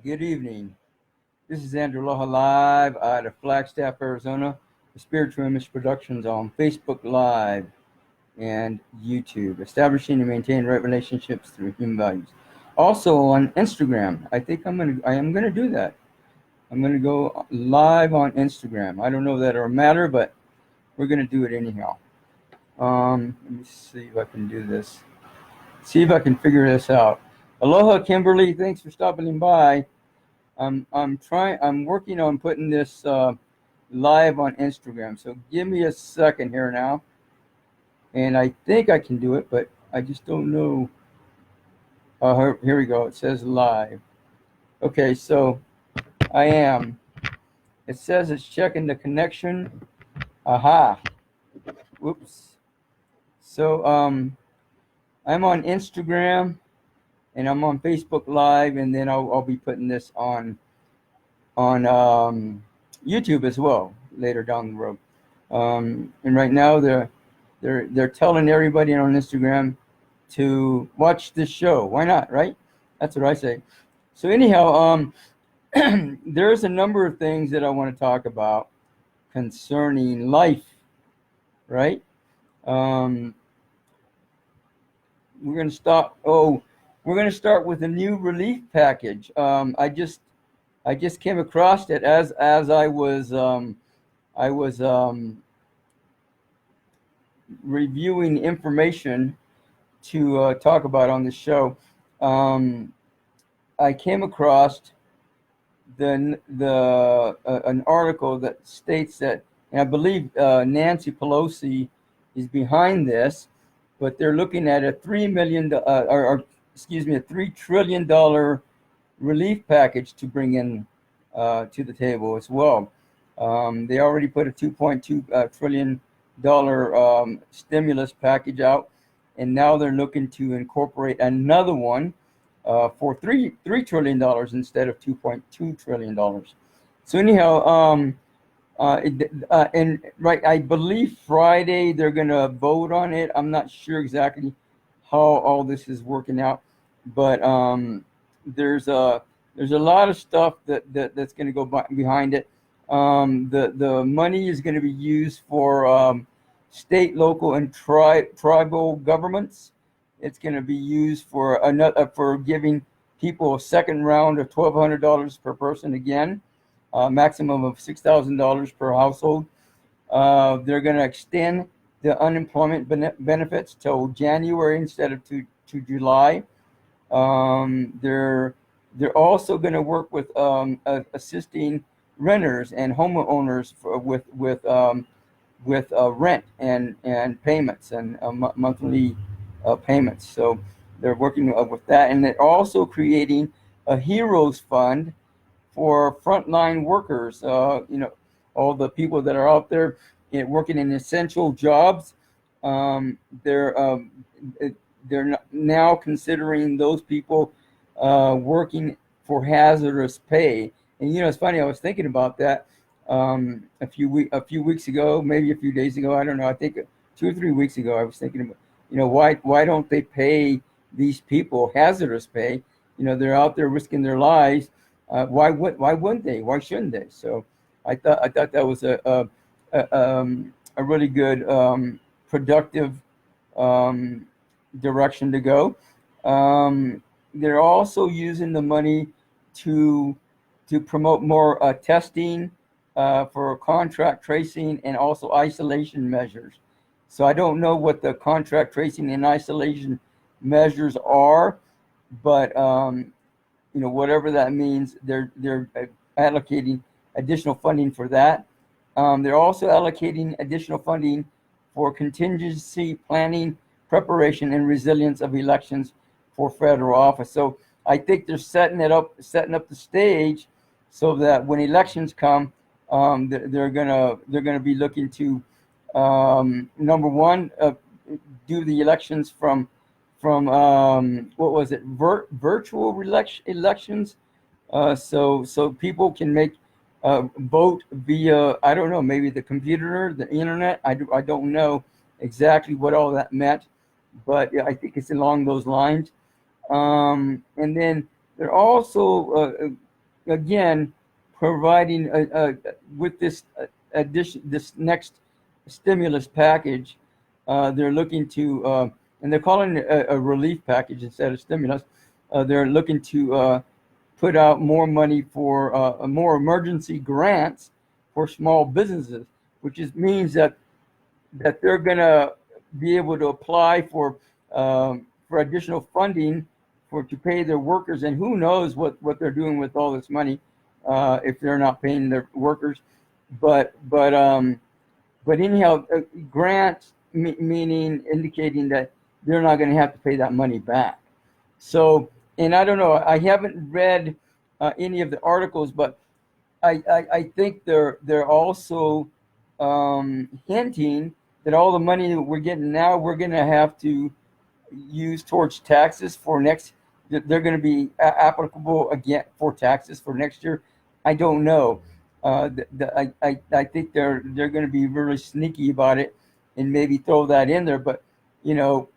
Good evening. This is Andrew Aloha live out of Flagstaff, Arizona. The Spiritual Image Productions on Facebook Live and YouTube. Establishing and maintaining right relationships through human values. Also on Instagram. I am gonna do that. I'm gonna go live on Instagram. I don't know that it'll matter, but we're gonna do it anyhow. Let me see if I can do this. See if I can figure this out. Aloha, Kimberly. Thanks for stopping by. I'm working on putting this live on Instagram. So give me a second here now. And I think I can do it, but I just don't know. Here we go. It says live. Okay, so I am. It says it's checking the connection. Aha. Whoops. So I'm on Instagram and I'm on Facebook Live, and then I'll be putting this on YouTube as well later down the road. And right now they're telling everybody on Instagram to watch this show. Why not, right? That's what I say. So anyhow, there's a number of things that I want to talk about concerning life, right? We're going to start. We're going to start with a new relief package. I just came across it as I was reviewing information to talk about on the show. I came across an article that states that, and I believe Nancy Pelosi is behind this, but they're looking at a $3 trillion relief package to bring in to the table as well. They already put a $2.2 trillion stimulus package out, and now they're looking to incorporate another one for $3 trillion instead of $2.2 trillion. So anyhow, I believe Friday they're going to vote on it. I'm not sure exactly how all this is working out, but there's a lot of stuff that's going to go behind it. The money is going to be used for state, local, and tribal governments. It's going to be used for giving people a second round of $1,200 per person again, maximum of $6,000 per household. They're going to extend the unemployment benefits till January instead of to July. They're also going to work with assisting renters and homeowners with rent and payments and monthly payments. So they're working with that, and they're also creating a heroes fund for frontline workers. All the people that are out there working in essential jobs. They're now considering those people working for hazardous pay. And it's funny. I was thinking about that a few weeks ago, maybe a few days ago. I don't know. I think 2 or 3 weeks ago, I was thinking about, why don't they pay these people hazardous pay? They're out there risking their lives. Why wouldn't they? Why shouldn't they? So I thought that was a really good productive direction to go. They're also using the money to promote more testing for contract tracing and also isolation measures. So I don't know what the contract tracing and isolation measures are, but whatever that means, they're allocating additional funding for that. They're also allocating additional funding for contingency planning, preparation, and resilience of elections for federal office. So I think they're setting up the stage so that when elections come, they're gonna be looking to number one, do the elections from what was it, virtual elections, so people can make vote via, I don't know, maybe the computer, the internet. I don't know exactly what all that meant, but I think it's along those lines. And then they're also again, providing with this addition, this next stimulus package, they're looking to, and they're calling it a relief package instead of stimulus. They're looking to put out more money for more emergency grants for small businesses, which means that they're going to be able to apply for additional funding to pay their workers, and who knows what they're doing with all this money if they're not paying their workers. But anyhow, grants meaning indicating that they're not going to have to pay that money back. So, and I don't know, I haven't read any of the articles, but I think they're also hinting that all the money that we're getting now, we're going to have to use towards taxes for next. They're going to be applicable again for taxes for next year. I don't know. I think they're going to be really sneaky about it and maybe throw that in there. But you know,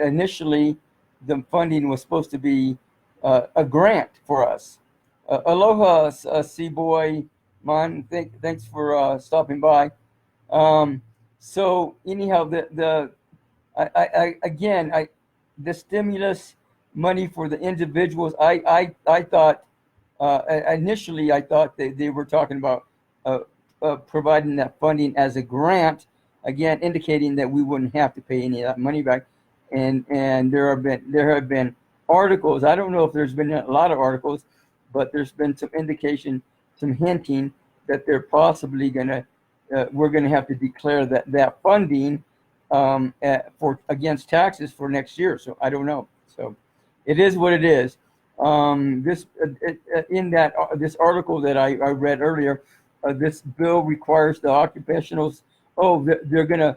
initially the funding was supposed to be a grant for us. Aloha, Seaboy Man. Thanks for stopping by. So anyhow, the stimulus money for the individuals. I thought initially I thought they were talking about providing that funding as a grant, again indicating that we wouldn't have to pay any of that money back. And there have been articles. I don't know if there's been a lot of articles, but there's been some indication, some hinting that they're possibly we're gonna have to declare that funding for against taxes for next year. So I don't know. So it is what it is. This article that I read earlier, this bill requires the occupational. They're gonna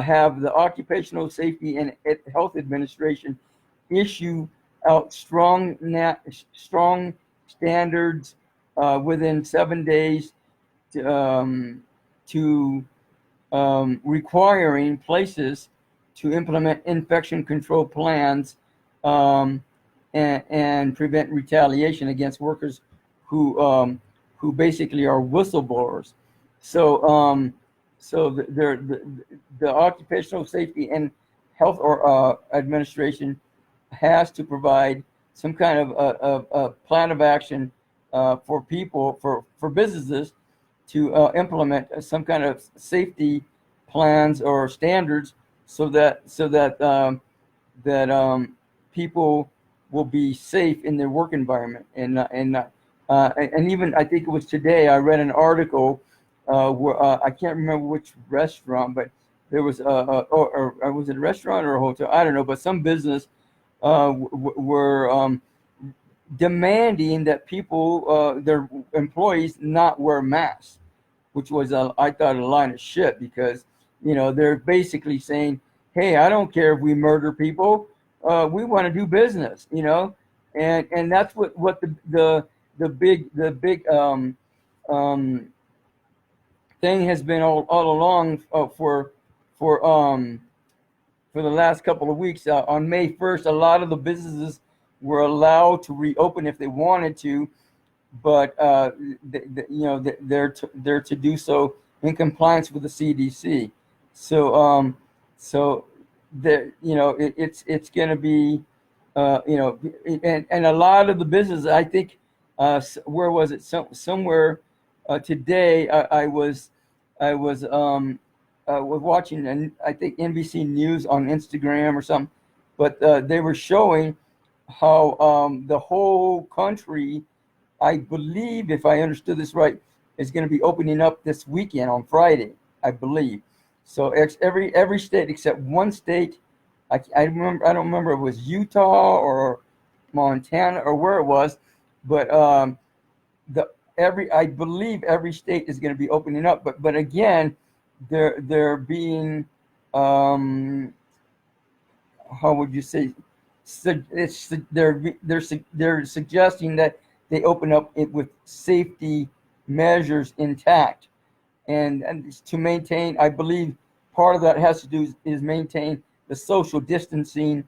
have the Occupational Safety and Health Administration issue out strong standards within 7 days to requiring places to implement infection control plans and prevent retaliation against workers who basically are whistleblowers. So the Occupational Safety and Health Administration has to provide some kind of a plan of action for people, for businesses to implement some kind of safety plans or standards so that people will be safe in their work environment. And even I think it was today I read an article where I can't remember which restaurant, but there was or was it a restaurant or a hotel? I don't know, but some business were demanding that people, their employees, not wear masks, which was I thought a line of shit, because they're basically saying, hey, I don't care if we murder people, we want to do business, and that's what the big thing has been all along for the last couple of weeks. On May 1st, a lot of the businesses were allowed to reopen if they wanted to, but they're to do so in compliance with the CDC. So it's going to be and a lot of the businesses, I think, where was it? Somewhere today I was watching, and I think NBC News on Instagram or something, but they were showing how the whole country, I believe, if I understood this right, is going to be opening up this weekend on Friday, I believe. So every state except one state, I don't remember if it was Utah or Montana or where it was, but I believe every state is going to be opening up. But again, they're being how would you say? They're suggesting that they open up it with safety measures intact, and to maintain, I believe part of that has to do is maintain the social distancing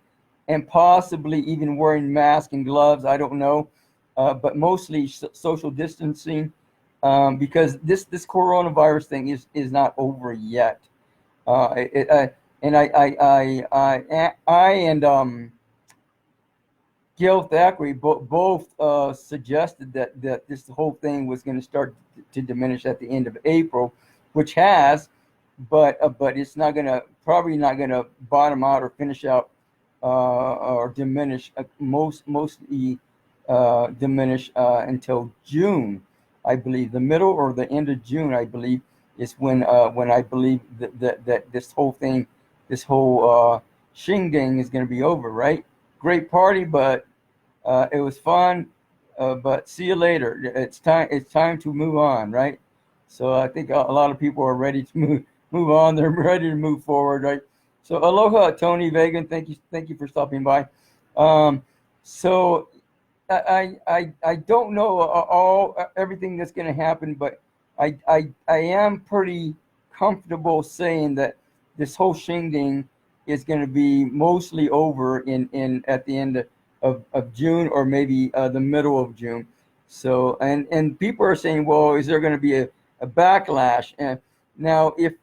and possibly even wearing masks and gloves. I don't know, but mostly social distancing, because this coronavirus thing is not over yet. And I and Gil Thackeray both suggested that this whole thing was going to start to diminish at the end of April, which has, but it's not going to, probably not going to bottom out or finish out or diminish, mostly diminish until June, I believe. The middle or the end of June, I believe, is when I believe that this whole thing, this whole shindig is going to be over, right? Great party, but it was fun. But see you later. It's time to move on, right? So I think a lot of people are ready to move on. They're ready to move forward, right? So aloha, Tony Vegan. Thank you for stopping by. So I don't know everything that's going to happen, but I am pretty comfortable saying that this whole shindig is going to be mostly over in at the end of June, or maybe the middle of June. So and people are saying, well, is there going to be a backlash? And now if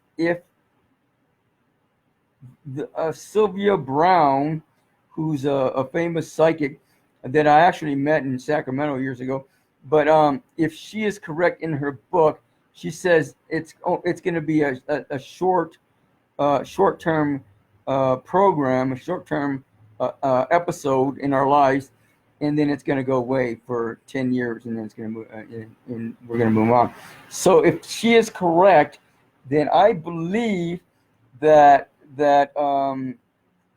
Sylvia Brown, who's a famous psychic that I actually met in Sacramento years ago, but if she is correct in her book, she says it's going to be a short-term program, a short-term episode in our lives, and then it's going to go away for 10 years, and then it's going to move, and we're going to move on. So if she is correct, then I believe that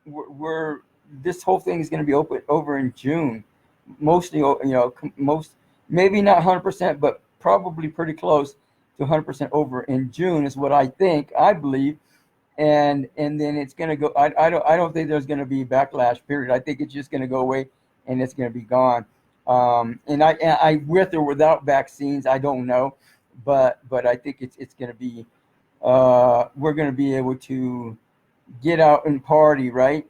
we're this whole thing is going to be over in June, mostly, maybe not 100%, but probably pretty close to 100% over in June is what I believe. And then it's going to go. I don't think there's going to be backlash, period. I think it's just going to go away and it's going to be gone. And I with or without vaccines, I don't know, but I think it's going to be. We're going to be able to get out and party, right,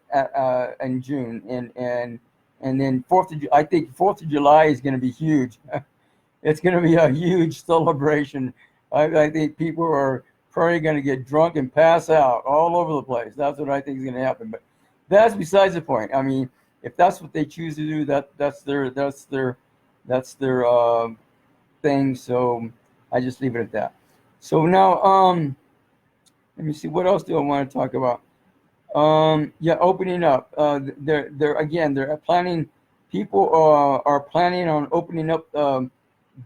in June, and then I think 4th of July is going to be huge. It's going to be a huge celebration. I think people are probably going to get drunk and pass out all over the place. That's what I think is going to happen. But that's besides the point. I mean, if that's what they choose to do, that's their thing. So I just leave it at that. So now, let me see, what else do I want to talk about? Yeah, opening up. They're planning. People are planning on opening up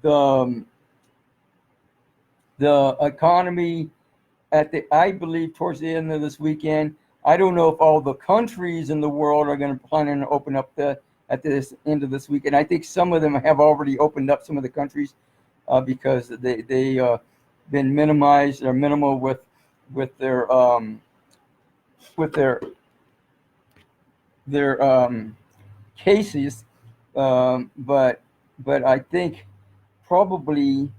the economy I believe towards the end of this weekend. I don't know if all the countries in the world are going to plan to open up at this end of this weekend. I think some of them have already opened up, some of the countries, because they been minimized or minimal with their cases, but I think probably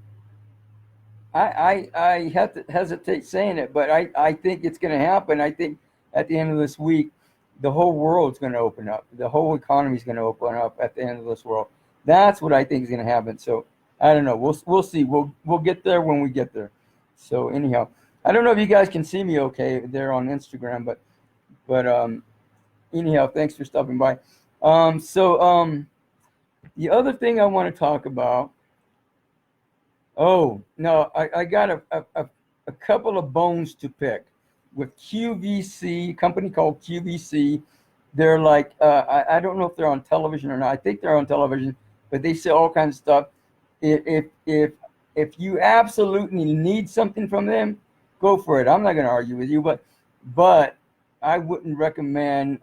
I have to hesitate saying it, but I think it's going to happen. I think at the end of this week, the whole world's going to open up. The whole economy is going to open up at the end of this world. That's what I think is going to happen. So I don't know. We'll see. We'll get there when we get there. So anyhow, I don't know if you guys can see me okay there on Instagram, but anyhow, thanks for stopping by. So the other thing I want to talk about. Oh no, I got a couple of bones to pick with QVC, a company called QVC. They're like I don't know if they're on television or not. I think they're on television, but they sell all kinds of stuff. If you absolutely need something from them, go for it. I'm not going to argue with you, but I wouldn't recommend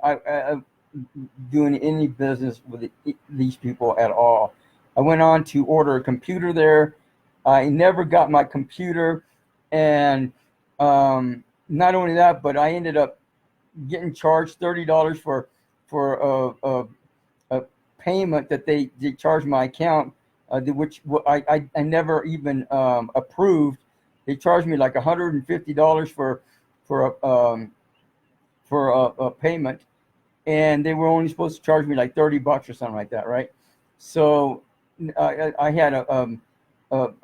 doing any business with these people at all. I went on to order a computer there. I never got my computer, and not only that, but I ended up getting charged $30 for a payment that they charged my account, which I never even approved. They charged me like $150 for a payment, and they were only supposed to charge me like $30 or something like that, right? So I had a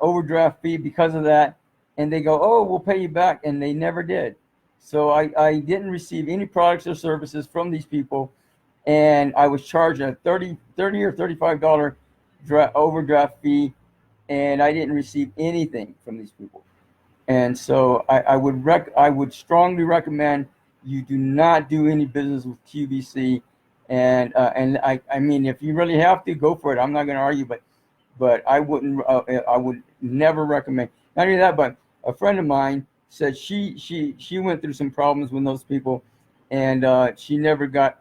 overdraft fee because of that, and they go, oh, we'll pay you back, and they never did. So I didn't receive any products or services from these people, and I was charged a $30 or $35 overdraft fee, and I didn't receive anything from these people. And so I would strongly recommend you do not do any business with QVC. And I mean, if you really have to, go for it. I'm not going to argue, but I would never recommend. Not only that, but a friend of mine said she went through some problems with those people, and she never got.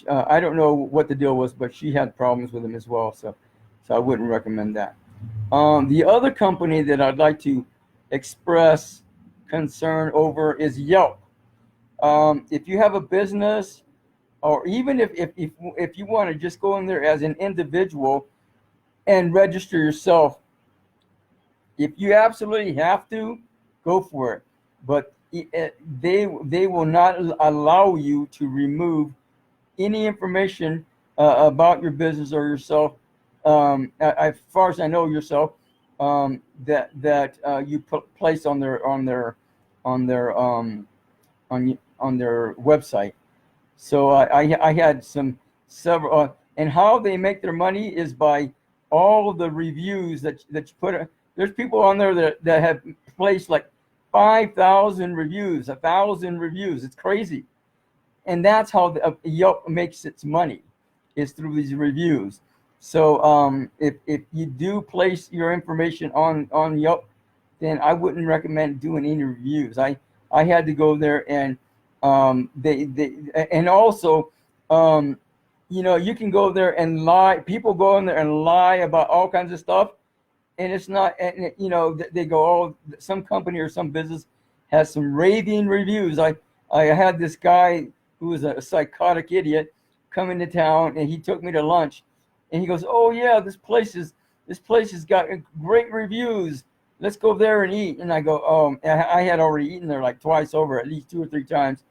I don't know what the deal was, but she had problems with them as well. So I wouldn't recommend that. The other company that I'd like to express concern over is Yelp. If you have a business, or even if you want to just go in there as an individual and register yourself, if you absolutely have to, go for it. But they will not allow you to remove any information about your business or yourself, as far as I know, yourself, that you place on their website. So I had several, and how they make their money is by all the reviews that you put. There's people on there that have placed like 5,000 reviews, 1,000 reviews. It's crazy. And that's how Yelp makes its money, is through these reviews. So if you do place your information on Yelp, then I wouldn't recommend doing any reviews. I had to go there, and they and also you can go there and lie. People go in there and lie about all kinds of stuff, and it's not. And they go, oh, some company or some business has some raving reviews. I had this guy who was a psychotic idiot come into town, and he took me to lunch, and he goes, oh yeah, this place has got great reviews. Let's go there and eat. And I go, oh, I had already eaten there like twice over, at least 2 or 3 times.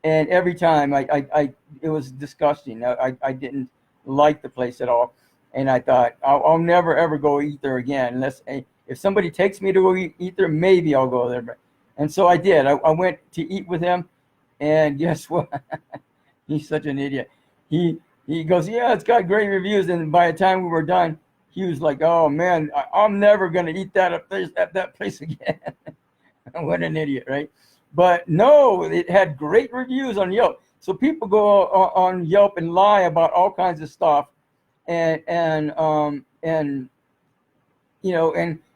And every time it was disgusting. I didn't like the place at all. And I thought, I'll never, ever go eat there again. Unless if somebody takes me to go eat there, maybe I'll go there. And so I did. I went to eat with him. And guess what? He's such an idiot. He goes, yeah, it's got great reviews. And by the time we were done, he was like, oh, man, I'm never going to eat that at that place again. What an idiot, right? But no, it had great reviews on Yelp. So people go on Yelp and lie about all kinds of stuff. And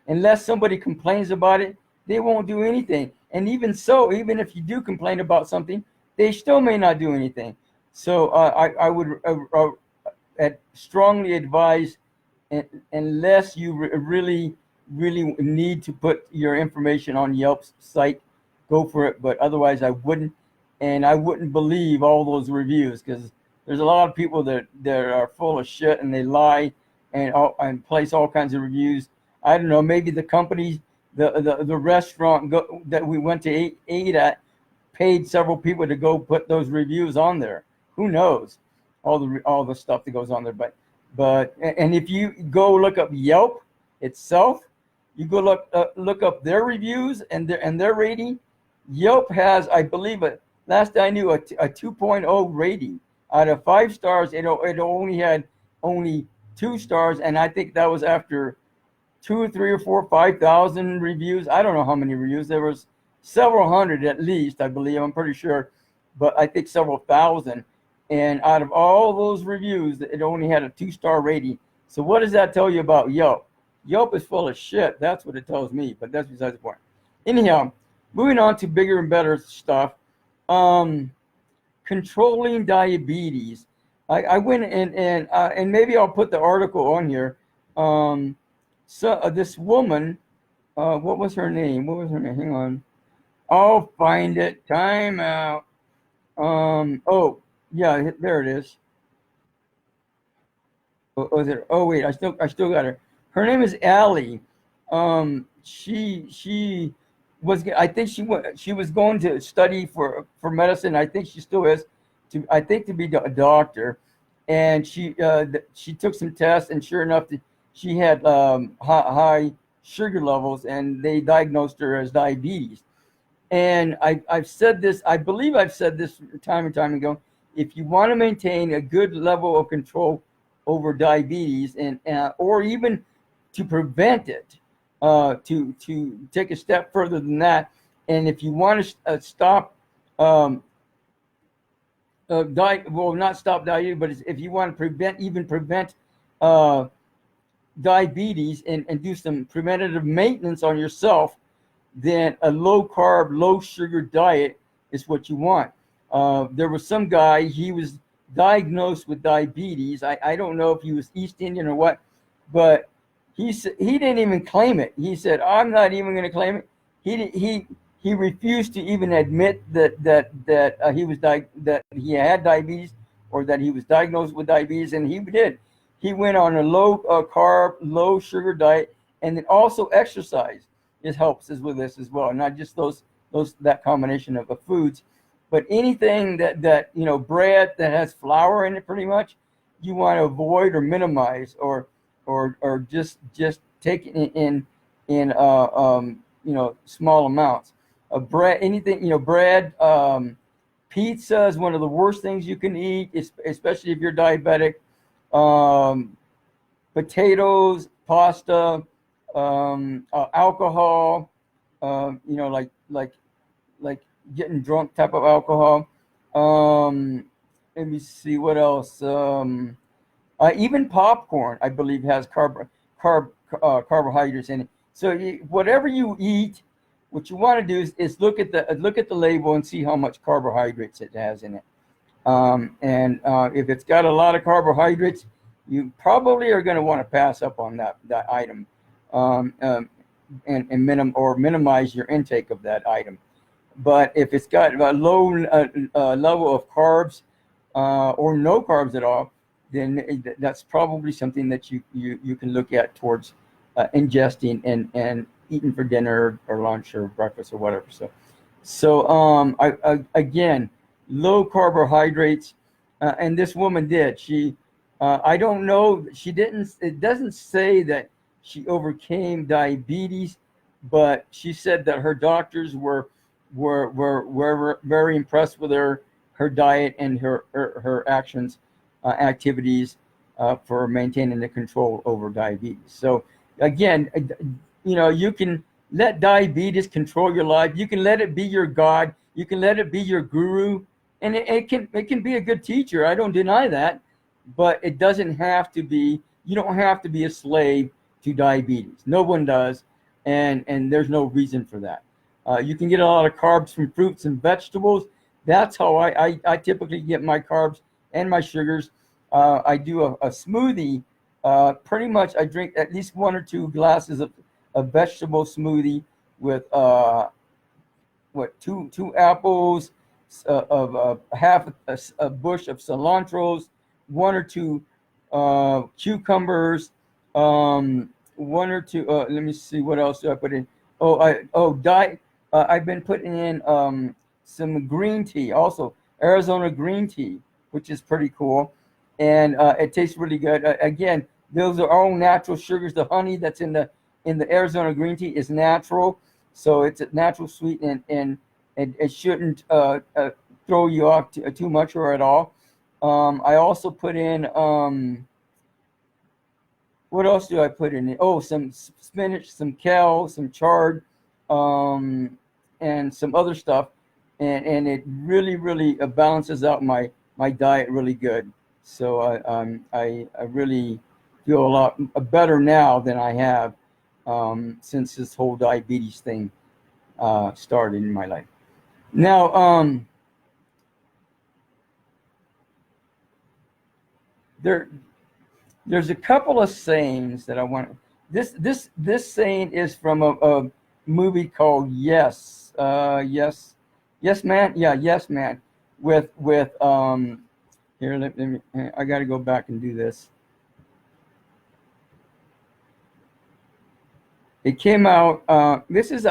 unless somebody complains about it, they won't do anything. And even so, even if you do complain about something, they still may not do anything. So I would strongly advise, unless you really need to put your information on Yelp's site, go for it. But otherwise, I wouldn't. And I wouldn't believe all those reviews, because there's a lot of people that are full of shit, and they lie and place all kinds of reviews. I don't know, maybe the company, the restaurant that we went to eat at paid several people to go put those reviews on there. Who knows all the stuff that goes on there. But if you go look up Yelp itself, you go look up their reviews and their rating. Yelp has, I believe, last I knew, a 2.0 rating. Out of 5 stars, it only had 2 stars, and I think that was after 2 or 3 or 4, 5,000 reviews. I don't know how many reviews. There was several hundred at least, I believe. I'm pretty sure, but I think several thousand. And out of all those reviews, it only had a 2-star rating. So what does that tell you about Yelp? Yelp is full of shit. That's what it tells me, but that's besides the point. Anyhow, moving on to bigger and better stuff. Controlling diabetes. I went and maybe I'll put the article on here. So this woman, what was her name? Hang on. I'll find it. Time out. Oh, yeah, there it is. Oh wait, I still got her. Her name is Allie. She was, I think she was going to study for medicine. I think she still is, to be a doctor. And she took some tests, and sure enough, she had high sugar levels, and they diagnosed her as diabetes. And I've said this, I believe I've said this time and time ago. If you want to maintain a good level of control over diabetes, and or even to prevent it, to take a step further than that, and if you want to stop, not stop diabetes, but if you want to prevent uh, diabetes, and do some preventative maintenance on yourself, then a low carb, low sugar diet is what you want. There was some guy, he was diagnosed with diabetes. I don't know if he was East Indian or what, but he didn't even claim it. He said, "I'm not even going to claim it." He refused to even admit that he had diabetes, or that he was diagnosed with diabetes, and he did. He went on a low carb, low sugar diet, and then also exercise. It helps us with this as well, not just that combination of foods, but anything that bread that has flour in it, pretty much, you want to avoid or minimize, or just take it in small amounts of bread. Anything, bread, pizza is one of the worst things you can eat, especially if you're diabetic. Potatoes, pasta, alcohol, like getting drunk type of alcohol. Let me see what else. Even popcorn, I believe, has carbohydrates in it. So whatever you eat, what you want to do is look at the label and see how much carbohydrates it has in it. If it's got a lot of carbohydrates, you probably are going to want to pass up on that item, and minimize your intake of that item. But if it's got a low level of carbs, or no carbs at all, then that's probably something that you can look at towards ingesting and eating for dinner or lunch or breakfast or whatever. So again, low carbohydrates, and this woman did. I don't know. She didn't. It doesn't say that she overcame diabetes, but she said that her doctors were very impressed with her diet and her actions, activities, for maintaining the control over diabetes. So again, you can let diabetes control your life. You can let it be your God. You can let it be your guru, and it can be a good teacher. I don't deny that. But it doesn't have to be. You don't have to be a slave to diabetes. No one does, and there's no reason for that. You can get a lot of carbs from fruits and vegetables. That's how I typically get my carbs and my sugars. I do a smoothie. Pretty much, I drink at least 1 or 2 glasses of vegetable smoothie with two apples, of half a bush of cilantros, 1 or 2 cucumbers, 1 or 2. Let me see, what else do I put in? I've been putting in some green tea, also Arizona green tea, which is pretty cool, and it tastes really good. Again, those are all natural sugars. The honey that's in the Arizona green tea is natural, so it's a natural sweet, and it shouldn't throw you off too much or at all. I also put in, what else do I put in it? Oh, some spinach, some kale, some chard, and some other stuff, and it really balances out my diet really good. So I really feel a lot better now than I have since this whole diabetes thing started in my life. Now, there's a couple of sayings that I want. This saying is from a movie called Yes Man. Yeah, Yes Man. With here, let me. I got to go back and do this. It came out. I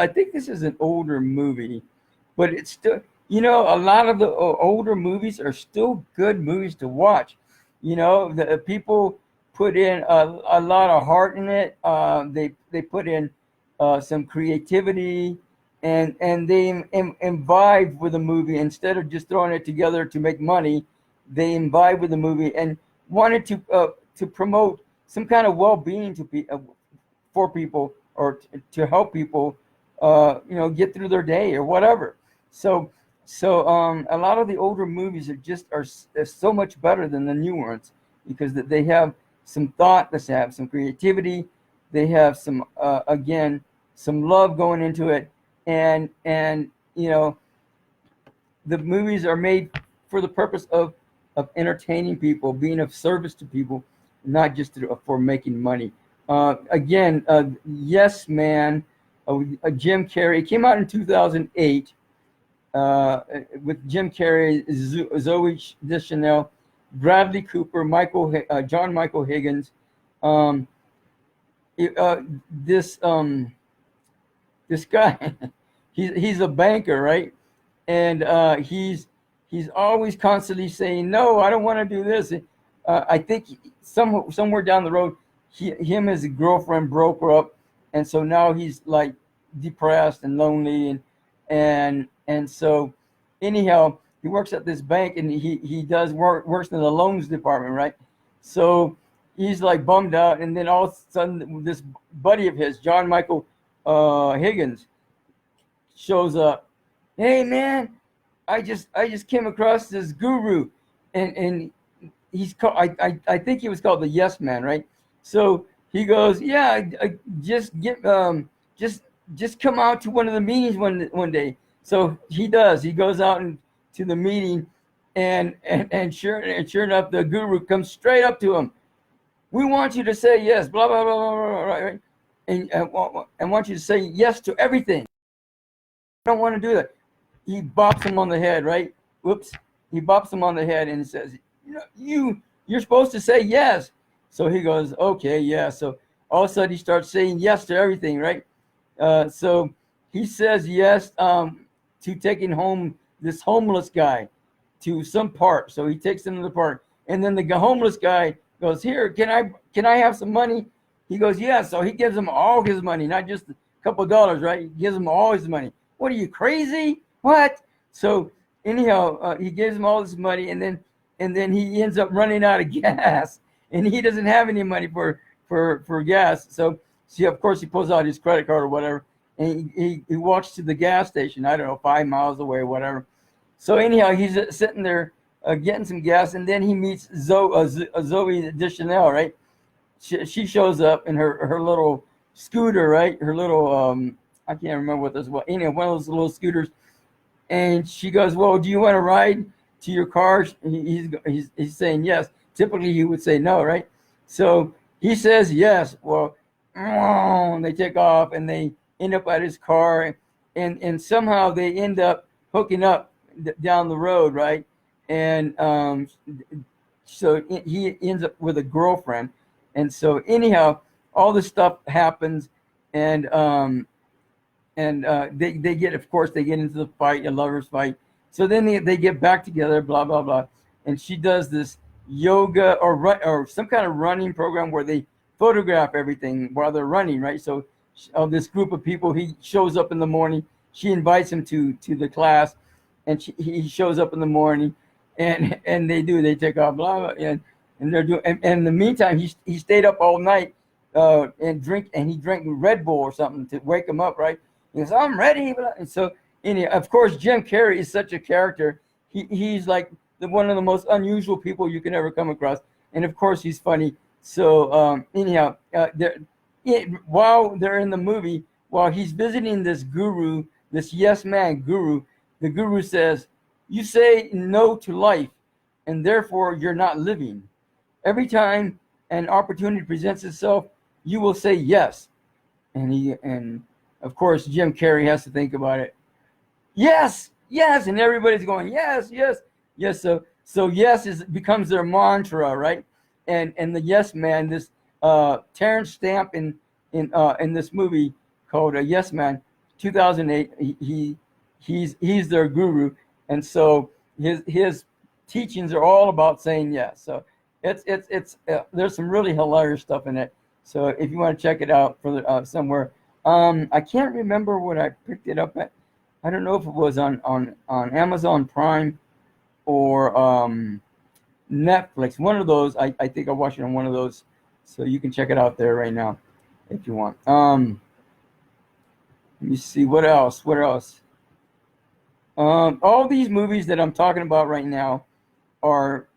think this is an older movie, but it's still. A lot of the older movies are still good movies to watch. The people put in a lot of heart in it. They put in some creativity, and they imbibe with the movie instead of just throwing it together to make money. They imbibe with the movie and wanted to promote some kind of well-being for people, or to help people, get through their day or whatever. So a lot of the older movies are so much better than the new ones, because they have some thought, they have some creativity, they have some again, some love going into it, and the movies are made for the purpose of entertaining people, being of service to people, not just for making money. Again, Yes Man, Jim Carrey, came out in 2008, with Jim Carrey, Zoe Deschanel, Bradley Cooper, John Michael Higgins. This guy, he's a banker, right? And he's always constantly saying, no, I don't want to do this. I think somewhere down the road, him and his girlfriend broke up, and so now he's like depressed and lonely, and so anyhow, he works at this bank, and he does works in the loans department, right? So he's like bummed out, and then all of a sudden this buddy of his, John Michael Higgins, shows up. Hey man, I just came across this guru, and he's called, I think he was called the Yes Man, right? So he goes, yeah, just come out to one of the meetings one day. So he does. He goes out to the meeting, and sure enough, the guru comes straight up to him. We want you to say yes, blah blah blah blah, blah, right? And want you to say yes to everything. I don't want to do that. He bops him on the head, right? Whoops. He bops him on the head and says, you're supposed to say yes. So he goes, okay, yeah. So all of a sudden he starts saying yes to everything, right? So he says yes to taking home this homeless guy to some park. So he takes him to the park, and then the homeless guy goes, here, can I have some money? He goes, yeah. So he gives him all his money, not just a couple of dollars, right? He gives him all his money. What are you, crazy? What? So anyhow, he gives him all this money, and then he ends up running out of gas, and he doesn't have any money for gas. So of course he pulls out his credit card or whatever, and he walks to the gas station, I don't know, 5 miles away, whatever. So anyhow, he's sitting there getting some gas, and then he meets Zoe Deschanel, right? She shows up in her little scooter, right? Her little I can't remember what this was. Anyway, one of those little scooters. And she goes, well, do you want to ride to your car? He's saying yes. Typically, he would say no, right? So he says yes. Well, they take off, and they end up at his car. And somehow they end up hooking up down the road, right? And so he ends up with a girlfriend. And so anyhow, all this stuff happens, and they get into the fight, a lover's fight. So then they get back together, blah blah blah, and she does this yoga or some kind of running program where they photograph everything while they're running, right? So this group of people, he shows up in the morning. She invites him to the class, and he shows up in the morning, and they take off, blah blah, and they're doing. And in the meantime, he stayed up all night and he drank Red Bull or something to wake him up, right? He goes, I'm ready. And so, of course, Jim Carrey is such a character. He's like one of the most unusual people you can ever come across. And, of course, he's funny. So, while they're in the movie, while he's visiting this guru, this yes man guru, the guru says, you say no to life, and therefore you're not living. Every time an opportunity presents itself, you will say yes. And of course, Jim Carrey has to think about it. Yes, yes, and everybody's going yes, yes, yes. So yes becomes their mantra, right? And the yes man, this Terrance Stamp in this movie called Yes Man, 2008. He's their guru, and so his teachings are all about saying yes. So It's there's some really hilarious stuff in it. So if you want to check it out for somewhere, I can't remember what I picked it up at. I don't know if it was on Amazon Prime or Netflix. One of those. I think I watched it on one of those. So you can check it out there right now if you want. Let me see what else. What else? All these movies that I'm talking about right now are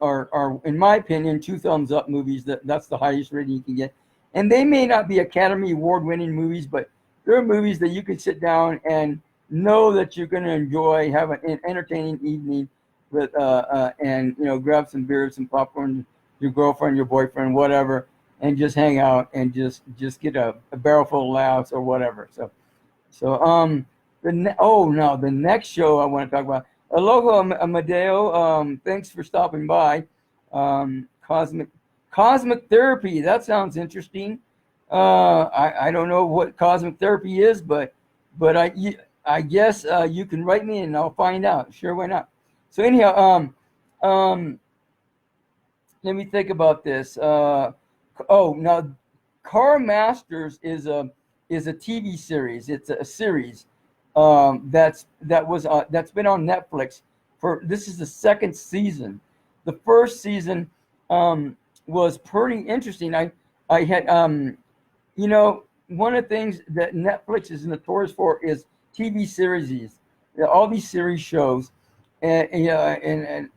in my opinion 2 thumbs up movies. That's the highest rating you can get, and they may not be Academy Award winning movies, but they're movies that you can sit down and know that you're going to enjoy, have an entertaining evening with and grab some beers, some popcorn, your girlfriend, your boyfriend, whatever, and just hang out and just get a barrel full of laughs or whatever. So the next show I want to talk about, Aloha Amadeo. Thanks for stopping by. Cosmic Therapy. That sounds interesting. I don't know what Cosmic Therapy is, but I guess you can write me and I'll find out. Sure, why not? So anyhow, let me think about this. Now, Car Masters is a TV series. It's a series that's been on Netflix this is the 2nd season. The first season was pretty interesting. I had one of the things that Netflix is notorious for is TV series. All these series shows, and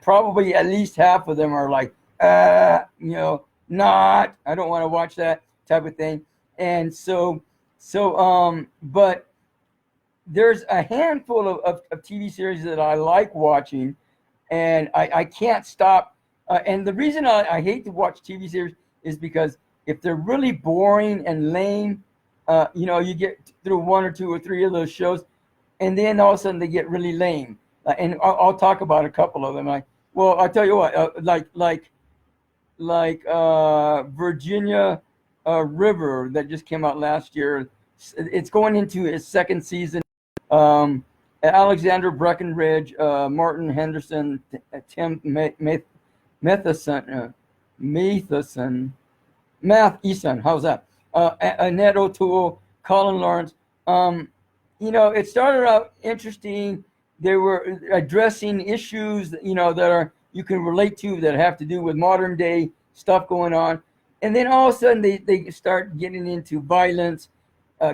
probably at least half of them are like, not. I don't want to watch that type of thing. And but there's a handful of TV series that I like watching, and I can't stop. And the reason I hate to watch TV series is because if they're really boring and lame, you get through 1 or 2 or 3 of those shows, and then all of a sudden they get really lame. And I'll talk about a couple of them. I'll tell you what, like Virginia River that just came out last year. It's going into its 2nd season. Alexander Breckenridge, Martin Henderson, Tim Matheson, how's that? Annette O'Toole, Colin Lawrence. It started out interesting. They were addressing issues, that you can relate to, that have to do with modern day stuff going on. And then all of a sudden they start getting into violence,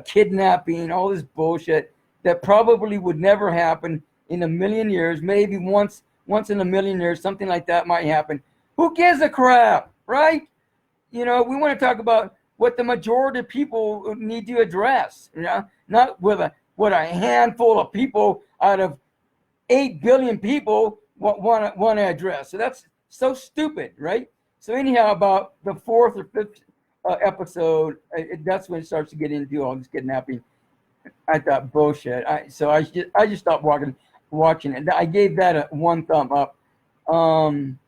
kidnapping, all this bullshit that probably would never happen in a million years. Maybe once in a million years, something like that might happen. Who gives a crap, right? We want to talk about what the majority of people need to address, not what a handful of people out of 8 billion people want to address. So that's so stupid, right? So anyhow, about the 4th or 5th episode, that's when it starts to get into all this kidnapping. I thought bullshit. I just stopped watching it. I gave that a 1 thumb up. And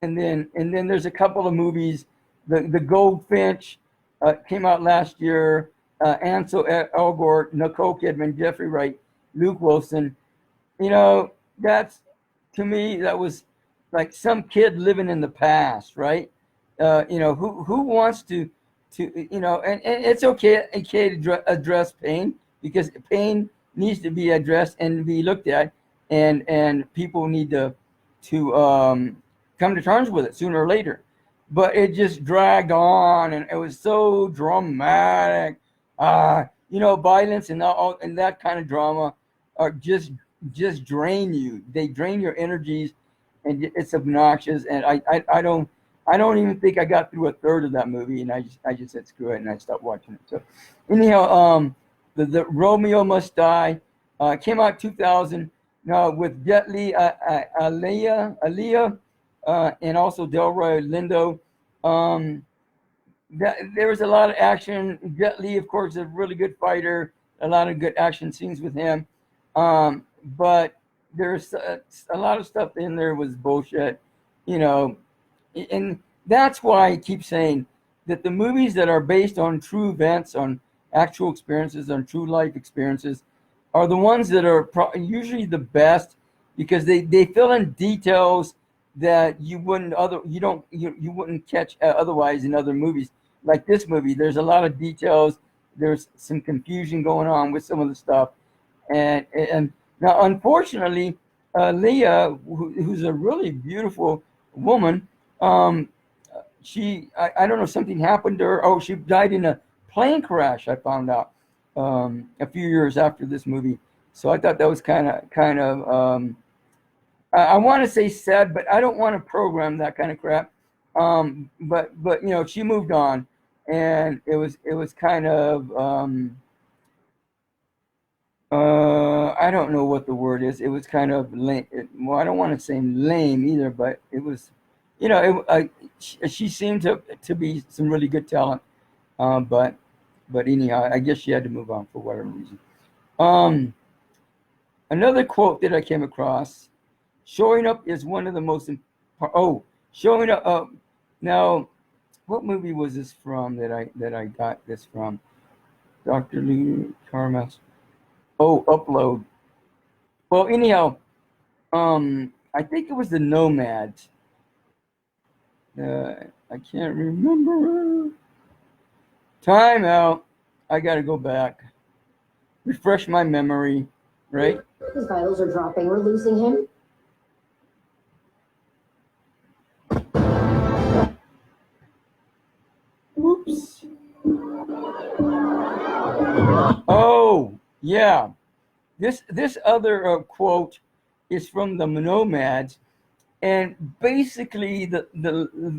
then there's a couple of movies. The Goldfinch came out last year. Ansel Elgort, Nicole Kidman, Jeffrey Wright, Luke Wilson. That's, to me, that was like some kid living in the past, right? Who wants to and it's okay to address pain, because pain needs to be addressed and be looked at, and people need to come to terms with it sooner or later. But it just dragged on, and it was so dramatic. Violence and that kind of drama are just drain you. They drain your energies, and it's obnoxious. And I don't even think I got through a third of that movie, and I just said screw it, and I stopped watching it. So anyhow, the Romeo Must Die came out 2000 with Jet Li, Aaliyah, and also Delroy Lindo. There was a lot of action. Jet Li, of course, is a really good fighter. A lot of good action scenes with him. But there's a lot of stuff in there was bullshit, and that's why I keep saying that the movies that are based on true events, on actual experiences, on true life experiences, are the ones that are usually the best, because they fill in details that you wouldn't you wouldn't catch otherwise in other movies. Like this movie, there's a lot of details. There's some confusion going on with some of the stuff, and now unfortunately, Leah, who's a really beautiful woman, I don't know, something happened to her. Oh, she died in a plane crash. I found out a few years after this movie. So I thought that was kind of I want to say sad, but I don't want to program that kind of crap. But you know, she moved on, and it was kind of I don't know what the word is. It was kind of lame. Well, I don't want to say lame either, but it was, you know, she seemed to be some really good talent. But anyhow, I guess she had to move on for whatever reason. Another quote that I came across: "Showing up is one of the most showing up." Now, what movie was this from that I got this from? Dr. Lee Carmas. Oh, Upload. Well, anyhow, I think it was the Nomads. I can't remember. Time out. I got to go back. Refresh my memory, right? His vitals are dropping. We're losing him. Whoops. Oh, yeah. This other quote is from the Nomads, and basically the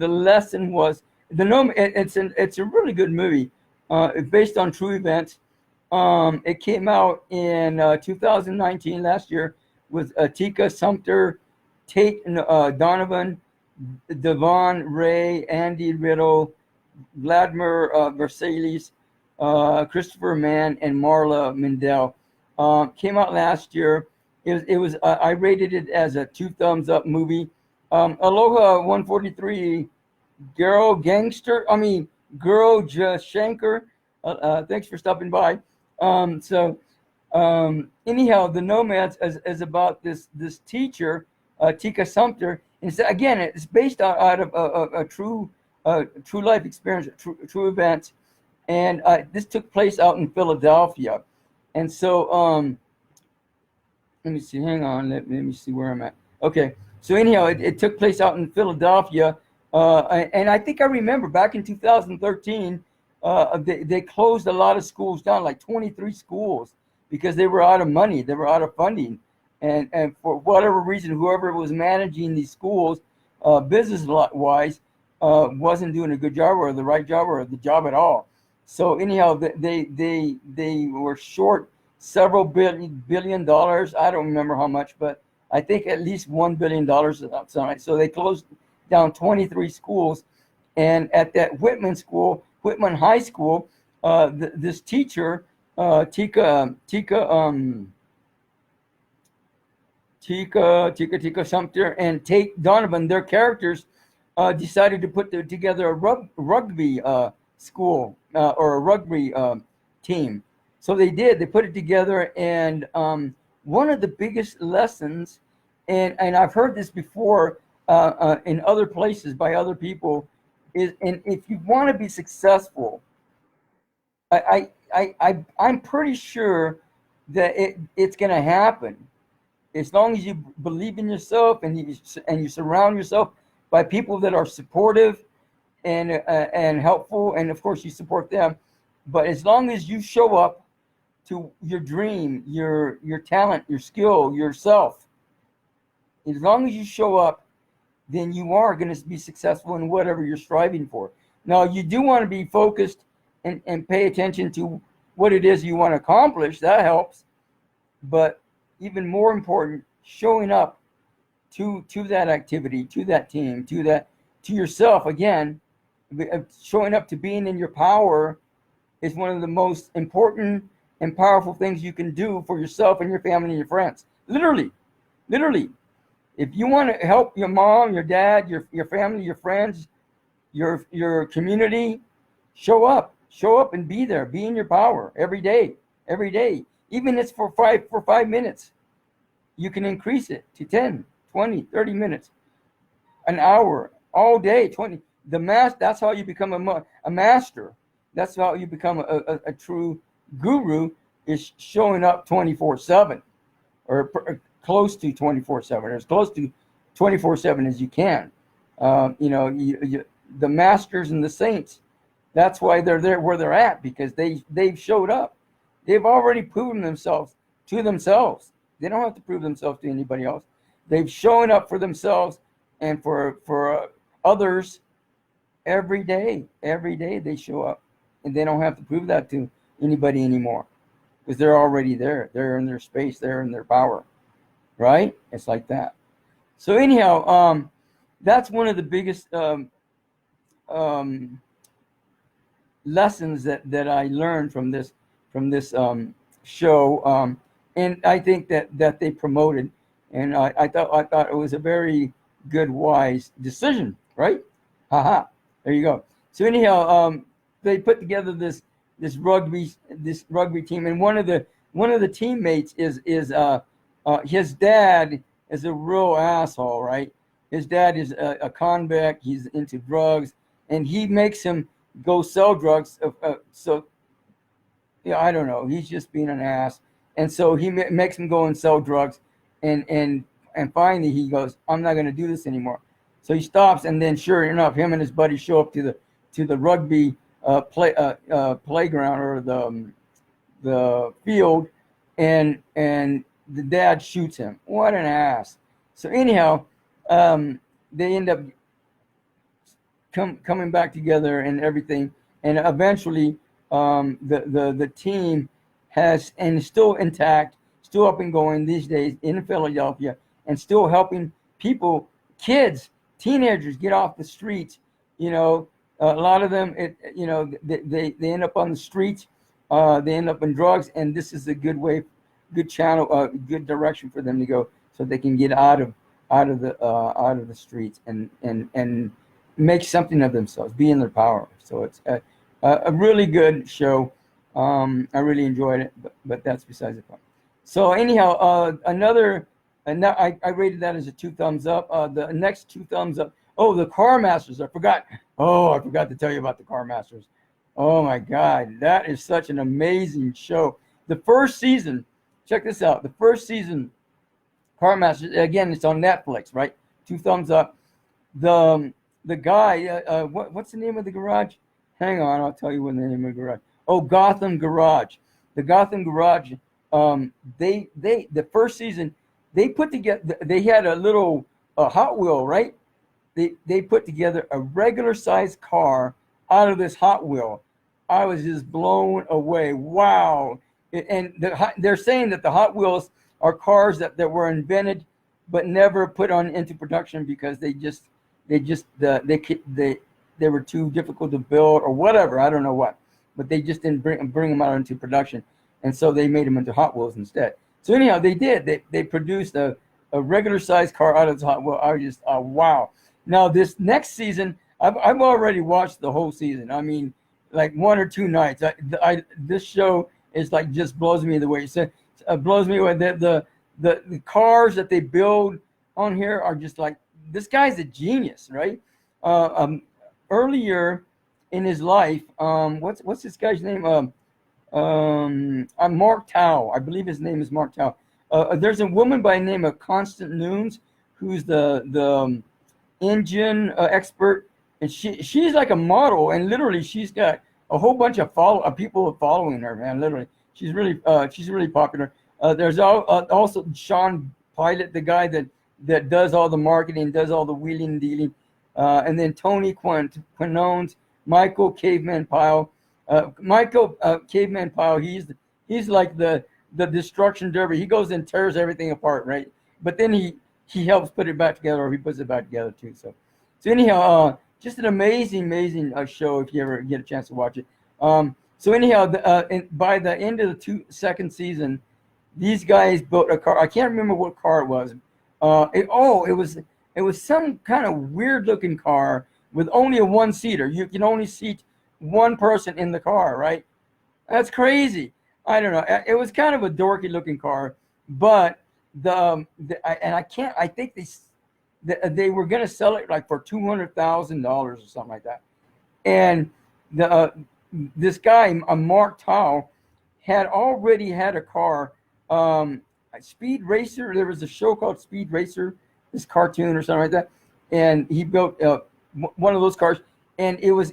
lesson was it's a really good movie. It's based on true events. It came out in 2019, last year, with Tika Sumpter, Tate Donovan, Devon Ray, Andy Riddle, Vladimir Versailles, Christopher Mann, and Marla Mindell. Came out last year. It was I rated it as a 2 thumbs up movie. Aloha 143, Girl Jashankar. Thanks for stopping by. Anyhow, the Nomads is about this teacher, Tika Sumpter. And again, it's based out of a true life experience, true events. And this took place out in Philadelphia. And so, let me see. Hang on. Let me see where I'm at. Okay. So anyhow, it took place out in Philadelphia. And I think I remember back in 2013, they closed a lot of schools down, like 23 schools, because they were out of money. They were out of funding. And for whatever reason, whoever was managing these schools, business-wise, wasn't doing a good job or the right job or the job at all. So anyhow, they were short several billion dollars. I don't remember how much, but I think at least $1 billion outside. So they closed down 23 schools, and at that Whitman High School, this teacher, Tika Sumpter and Tate Donovan, their characters decided to put together a rugby school or a rugby team. So they did. They put it together, and one of the biggest lessons, and I've heard this before in other places by other people, is, and if you want to be successful, I'm pretty sure that it's going to happen as long as you believe in yourself and you surround yourself by people that are supportive and helpful, and of course you support them. But as long as you show up to your dream, your talent, your skill, yourself, as long as you show up, then you are going to be successful in whatever you're striving for. Now, you do want to be focused and pay attention to what it is you want to accomplish. That helps. But even more important, showing up to that activity, to that team, to yourself, again, showing up to being in your power is one of the most important and powerful things you can do for yourself and your family and your friends. Literally. If you want to help your mom, your dad, your family, your friends, your community, show up and be there. Be in your power every day. Even if it's for 5 minutes. You can increase it to 10, 20, 30 minutes. an hour all day, 20. That's how you become a master. That's how you become a true guru, is showing up 24/7, or close to 24/7, or as close to 24/7 as you can. The masters and the saints, that's why they're there where they're at, because they've showed up. They've already proven themselves to themselves. They don't have to prove themselves to anybody else. They've shown up for themselves and for others every day. Every day they show up, and they don't have to prove that to anybody anymore, because they're already there. They're in their space. They're in their power, right? It's like that. So anyhow, that's one of the biggest lessons that I learned from this show, and I think that they promoted, and I thought it was a very good, wise decision, right? Haha, there you go. So anyhow, they put together this rugby team, and one of the teammates is his dad is a real asshole, right? His dad is a convict. He's into drugs, and he makes him go sell drugs. So, yeah, I don't know. He's just being an ass, and so he makes him go and sell drugs, and finally he goes, "I'm not going to do this anymore." So he stops, and then sure enough, him and his buddy show up to the rugby playground, or the field, and the dad shoots him. What an ass! So anyhow, they end up coming back together and everything, and eventually the team has, and is still intact, still up and going these days in Philadelphia, and still helping people, kids, teenagers get off the streets. A lot of them, they end up on the streets. They end up in drugs, and this is a good channel, good direction for them to go, so they can get out of the streets and make something of themselves, be in their power. So it's a really good show. I really enjoyed it, but that's besides the point. So anyhow, I rated that as a 2 thumbs up. The next 2 thumbs up. Oh, the Car Masters. I forgot to tell you about the Car Masters. Oh my God, that is such an amazing show. The first season, check this out. The first season, Car Masters, again, it's on Netflix, right? 2 thumbs up. The guy, what's the name of the garage? Hang on, I'll tell you what the name of the garage. Oh, Gotham Garage. The Gotham Garage. The first season, they put together. They had a little Hot Wheel, right? They put together a regular sized car out of this Hot Wheel. I was just blown away. Wow! And they're saying that the Hot Wheels are cars that were invented but never put into production because they were too difficult to build or whatever. I don't know what, but they just didn't bring them out into production, and so they made them into Hot Wheels instead. So anyhow, they did. They produced a regular sized car out of the Hot Wheel. I was just wow. Now this next season, I've already watched the whole season. I mean, like 1 or 2 nights. This show is like just blows me away. So blows me away. The cars that they build on here are just like, this guy's a genius, right? Earlier in his life, what's this guy's name? Mark Tao. I believe his name is Mark Tao. There's a woman by the name of Constant Nunes, who's the engine expert, and she's like a model, and literally she's got a whole bunch of people following her, man. Literally, she's really popular. There's also Sean Pilot, the guy that does all the marketing, does all the wheeling and dealing, and then Tony Quinones, Michael Caveman Pyle. Caveman Pyle, he's like the destruction derby. He goes and tears everything apart, right? But then he helps put it back together, or he puts it back together too. So anyhow, just an amazing show if you ever get a chance to watch it. So anyhow, by the end of the second season, these guys built a car. I can't remember what car it was. It was some kind of weird looking car with only a 1-seater. You can only seat one person in the car, right? That's crazy. I don't know. It was kind of a dorky looking car, but I think they were going to sell it like for $200,000 or something like that. And this guy, Mark Tao, had already had a car, Speed Racer. There was a show called Speed Racer, this cartoon or something like that. And he built one of those cars, and it was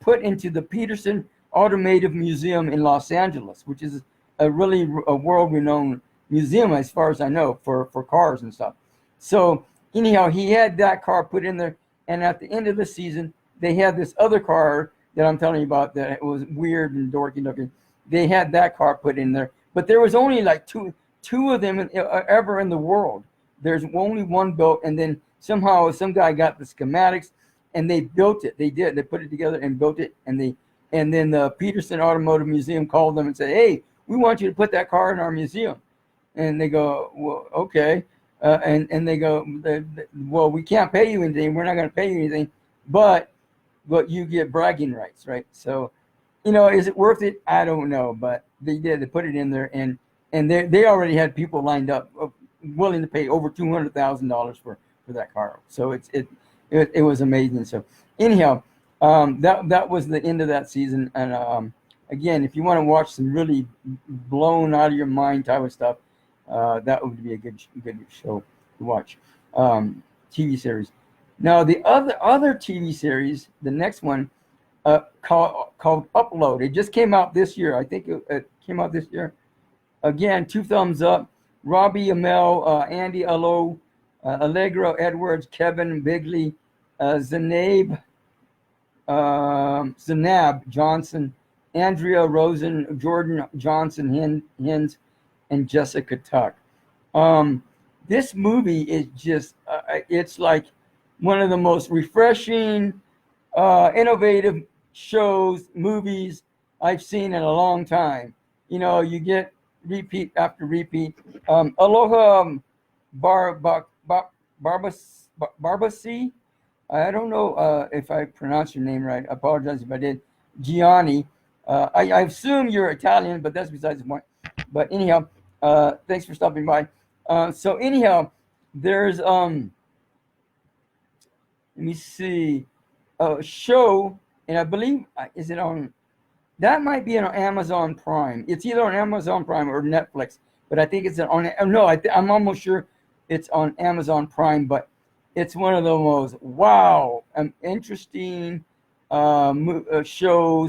put into the Peterson Automotive Museum in Los Angeles, which is a world-renowned museum, as far as I know, for cars and stuff. So anyhow, he had that car put in there, and at the end of the season, they had this other car that I'm telling you about that was weird and dorky looking. They had that car put in there, but there was only like two of them ever in the world. There's only one built, and then somehow some guy got the schematics, and they built it. They put it together and built it, and then the Peterson Automotive Museum called them and said, "Hey, we want you to put that car in our museum." And they go, "Well, okay." And they go, "Well, we can't pay you anything. We're not going to pay you anything, but you get bragging rights, right?" So, is it worth it? I don't know, but they did. They put it in there, and they already had people lined up willing to pay over $200,000 for that car. So it was amazing. So anyhow, that was the end of that season. And again, if you want to watch some really blown out of your mind type of stuff, that would be a good show to watch. TV series. Now the other TV series, the next one, called Upload. It just came out this year. I think it came out this year. Again, 2 thumbs up. Robbie Amell, Andy Allo, Allegra Edwards, Kevin Bigley, Zanab Johnson, Andrea Rosen, Jordan Johnson Hins, and Jessica Tuck. This movie is just, it's like one of the most refreshing, innovative movies I've seen in a long time. You get repeat after repeat. Aloha Barbasi. I don't know if I pronounced your name right. I apologize if I did. Gianni. I assume you're Italian, but that's besides the point. But anyhow, thanks for stopping by. So anyhow, there's let me see, a show, and I believe is it on? That might be on Amazon Prime. It's either on Amazon Prime or Netflix, but I think it's on. No, I'm almost sure it's on Amazon Prime. But it's one of the most interesting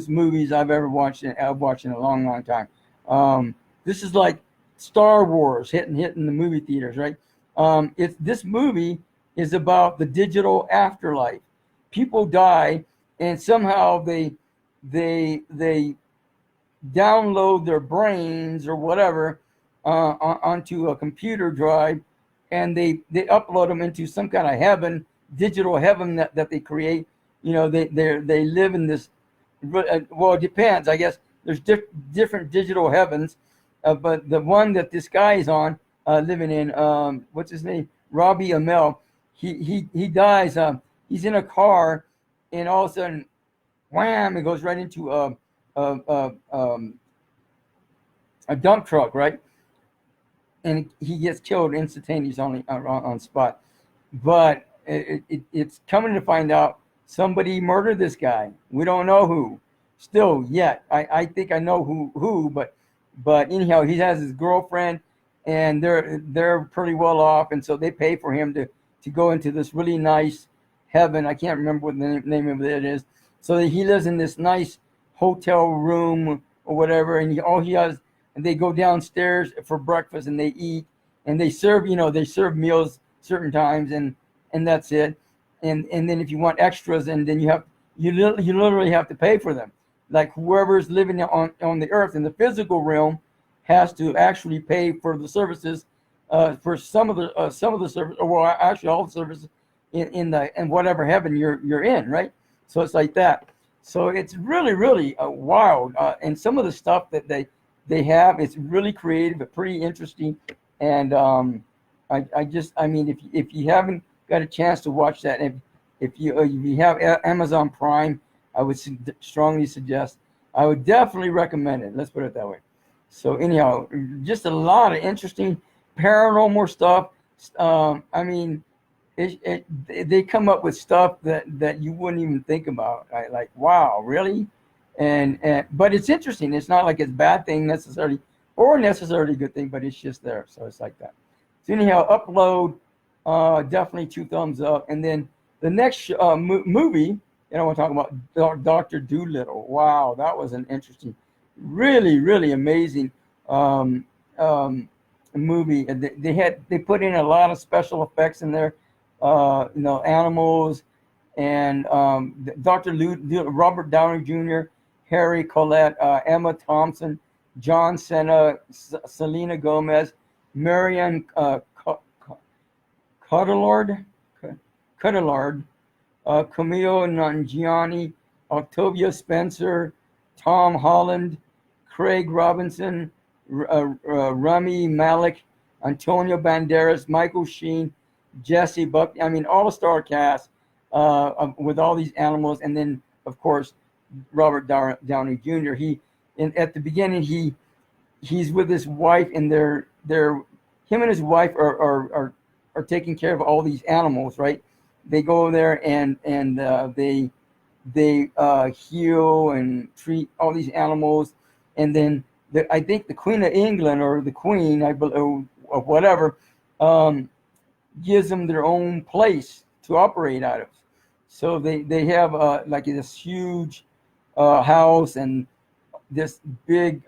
movies I've ever watched. I've watched in a long, long time. This is like Star Wars hitting the movie theaters, right? This movie is about the digital afterlife. People die, and somehow they download their brains or whatever onto a computer drive, and they upload them into some kind of heaven, digital heaven that they create. They live in this. Well, it depends. I guess there's different digital heavens, but the one that this guy is on, living in, what's his name? Robbie Amell. He dies. He's in a car, and all of a sudden, wham! It goes right into a dump truck, right? And he gets killed instantaneously on spot. But it's coming to find out somebody murdered this guy. We don't know who still yet. I think I know who, but anyhow, he has his girlfriend, and they're pretty well off, and so they pay for him to go into this really nice heaven. I can't remember what the name of it is. So he lives in this nice hotel room or whatever, and all he has, and they go downstairs for breakfast and they eat, and they serve meals certain times, and that's it. And then if you want extras, and then you literally have to pay for them. Like whoever's living on the earth in the physical realm has to actually pay for the services, for some of the services, or well, actually all the services in whatever heaven you're in, right? So it's like that. So it's really, really wild. And some of the stuff that they have, it's really creative, but pretty interesting. And I mean, if you haven't got a chance to watch that, and if you have Amazon Prime, I would strongly suggest. I would definitely recommend it. Let's put it that way. So anyhow, just a lot of interesting paranormal stuff. I mean, they come up with stuff that you wouldn't even think about. Right? Like, wow, really? And but it's interesting. It's not like it's a bad thing necessarily, or necessarily a good thing, but it's just there. So it's like that. So anyhow, upload, definitely 2 thumbs up. And then the next movie, I want to talk about Dr. Dolittle. Wow, that was an interesting, really, really amazing movie. They put in a lot of special effects in there, animals, and Dr. Robert Downey Jr., Harry Collette, Emma Thompson, John Cena, Selena Gomez, Marianne Cotillard, Camille Nanjiani, Octavia Spencer, Tom Holland, Craig Robinson, Rami Malek, Antonio Banderas, Michael Sheen, Jesse Buck. I mean, all-star cast with all these animals, and then of course Robert Downey Jr. At the beginning he's with his wife, and him and his wife are taking care of all these animals, right? They go there and they heal and treat all these animals, and then I think the Queen of England, or the Queen, or whatever, gives them their own place to operate out of. So they have like this huge house and this big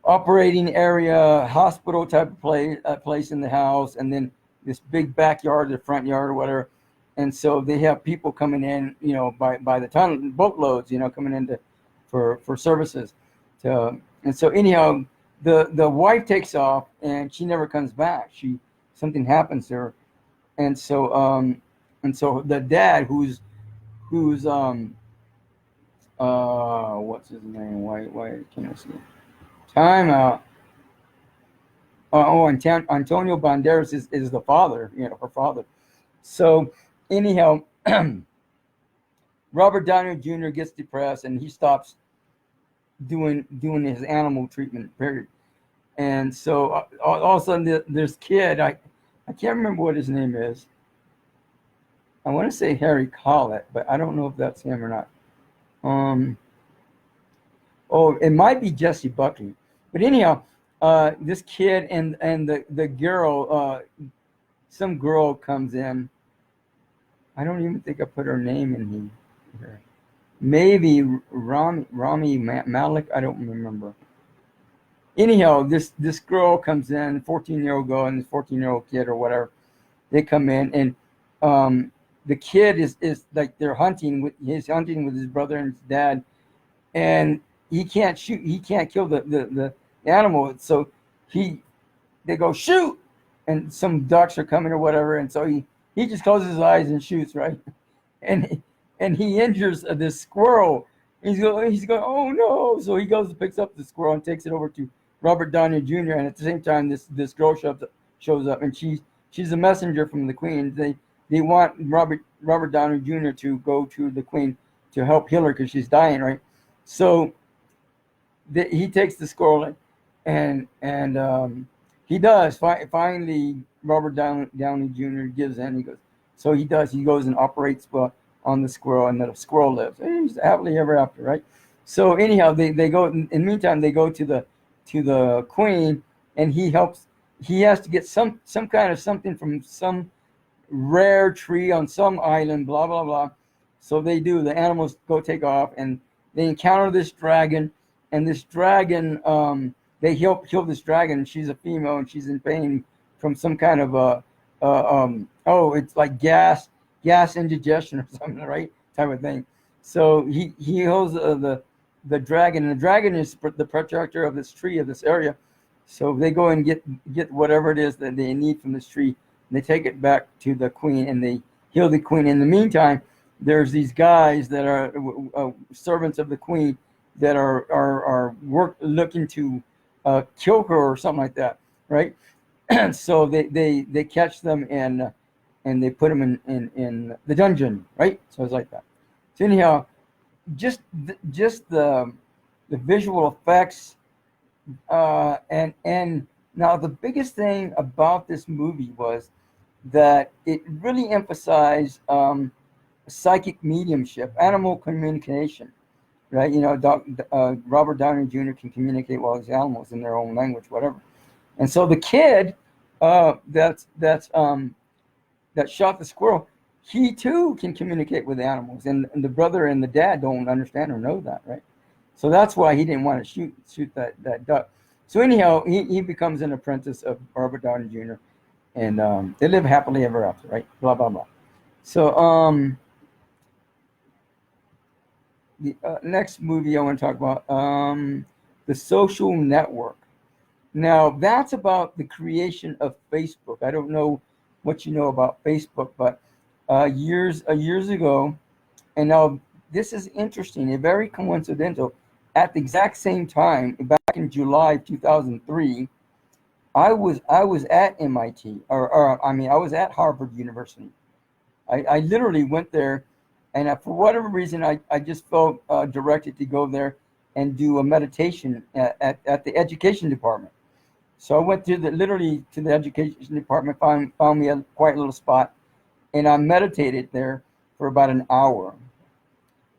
operating area, hospital type of place in the house, and then this big backyard, the front yard or whatever. And so they have people coming in, by the ton, boatloads, coming in for services. And so anyhow, the wife takes off and she never comes back. Something happens to her, and so the dad, who's what's his name? Why can't I see it? Time out. Antonio Banderas is the father, her father. So anyhow, Robert Downey Jr. gets depressed and he stops doing his animal treatment, period. And so all of a sudden this kid, I can't remember what his name is. I want to say Harry Collette, but I don't know if that's him or not. It might be Jesse Buckley. But anyhow, this kid and the girl, some girl comes in. I don't even think I put her name in here. Maybe Rami Malik. I don't remember. Anyhow, this girl comes in, 14-year-old girl and this 14-year-old kid or whatever. They come in, and the kid is like they're hunting with his brother and his dad, and he can't shoot. He can't kill the animal. So they go shoot, and some ducks are coming or whatever, and so he just closes his eyes and shoots, right, and he injures this squirrel. He's going, oh no! So he goes and picks up the squirrel and takes it over to Robert Downey Jr. And at the same time, this girl shows up, and she's a messenger from the Queen. They want Robert Downey Jr. to go to the Queen to help heal her because she's dying, right? So he takes the squirrel, and he does. Finally, Robert Downey Jr. gives in. He goes. So he does. He goes and operates on the squirrel, and the squirrel lives. He's happily ever after, right? So anyhow, they go. In the meantime, they go to the Queen, and he helps. He has to get some kind of something from some rare tree on some island. Blah blah blah. So they do. The animals go take off, and they encounter this dragon, and this dragon. They help kill this dragon, and she's a female, and she's in pain from some kind of it's like gas indigestion or something, right? Type of thing. So he heals the dragon, and the dragon is the protector of this tree, of this area. So they go and get whatever it is that they need from this tree, and they take it back to the Queen, and they heal the Queen. In the meantime, there's these guys that are servants of the Queen that are looking to kill her or something like that, right? So they catch them and they put them in the dungeon, right? So it's like that. So anyhow, just the visual effects and Now, the biggest thing about this movie was that it really emphasized psychic mediumship, animal communication, right? You know, Robert Downey Jr. can communicate with all these animals in their own language, whatever. And so the kid that shot the squirrel, he too can communicate with animals, and the brother and the dad don't understand or know that, right? So that's why he didn't want to shoot that duck. So anyhow, he becomes an apprentice of Robert Downey Jr. and they live happily ever after, right? Blah blah blah. So the next movie I want to talk about, The Social Network. Now that's about the creation of Facebook. I don't know what you know about Facebook, but years ago, and now this is interesting and very coincidental. At the exact same time, back in July 2003, I was at MIT, or I mean, I was at Harvard University. I literally went there, and for whatever reason, I just felt directed to go there and do a meditation at the education department. So I went to literally to the education department, found me a quiet little spot, and I meditated there for about an hour.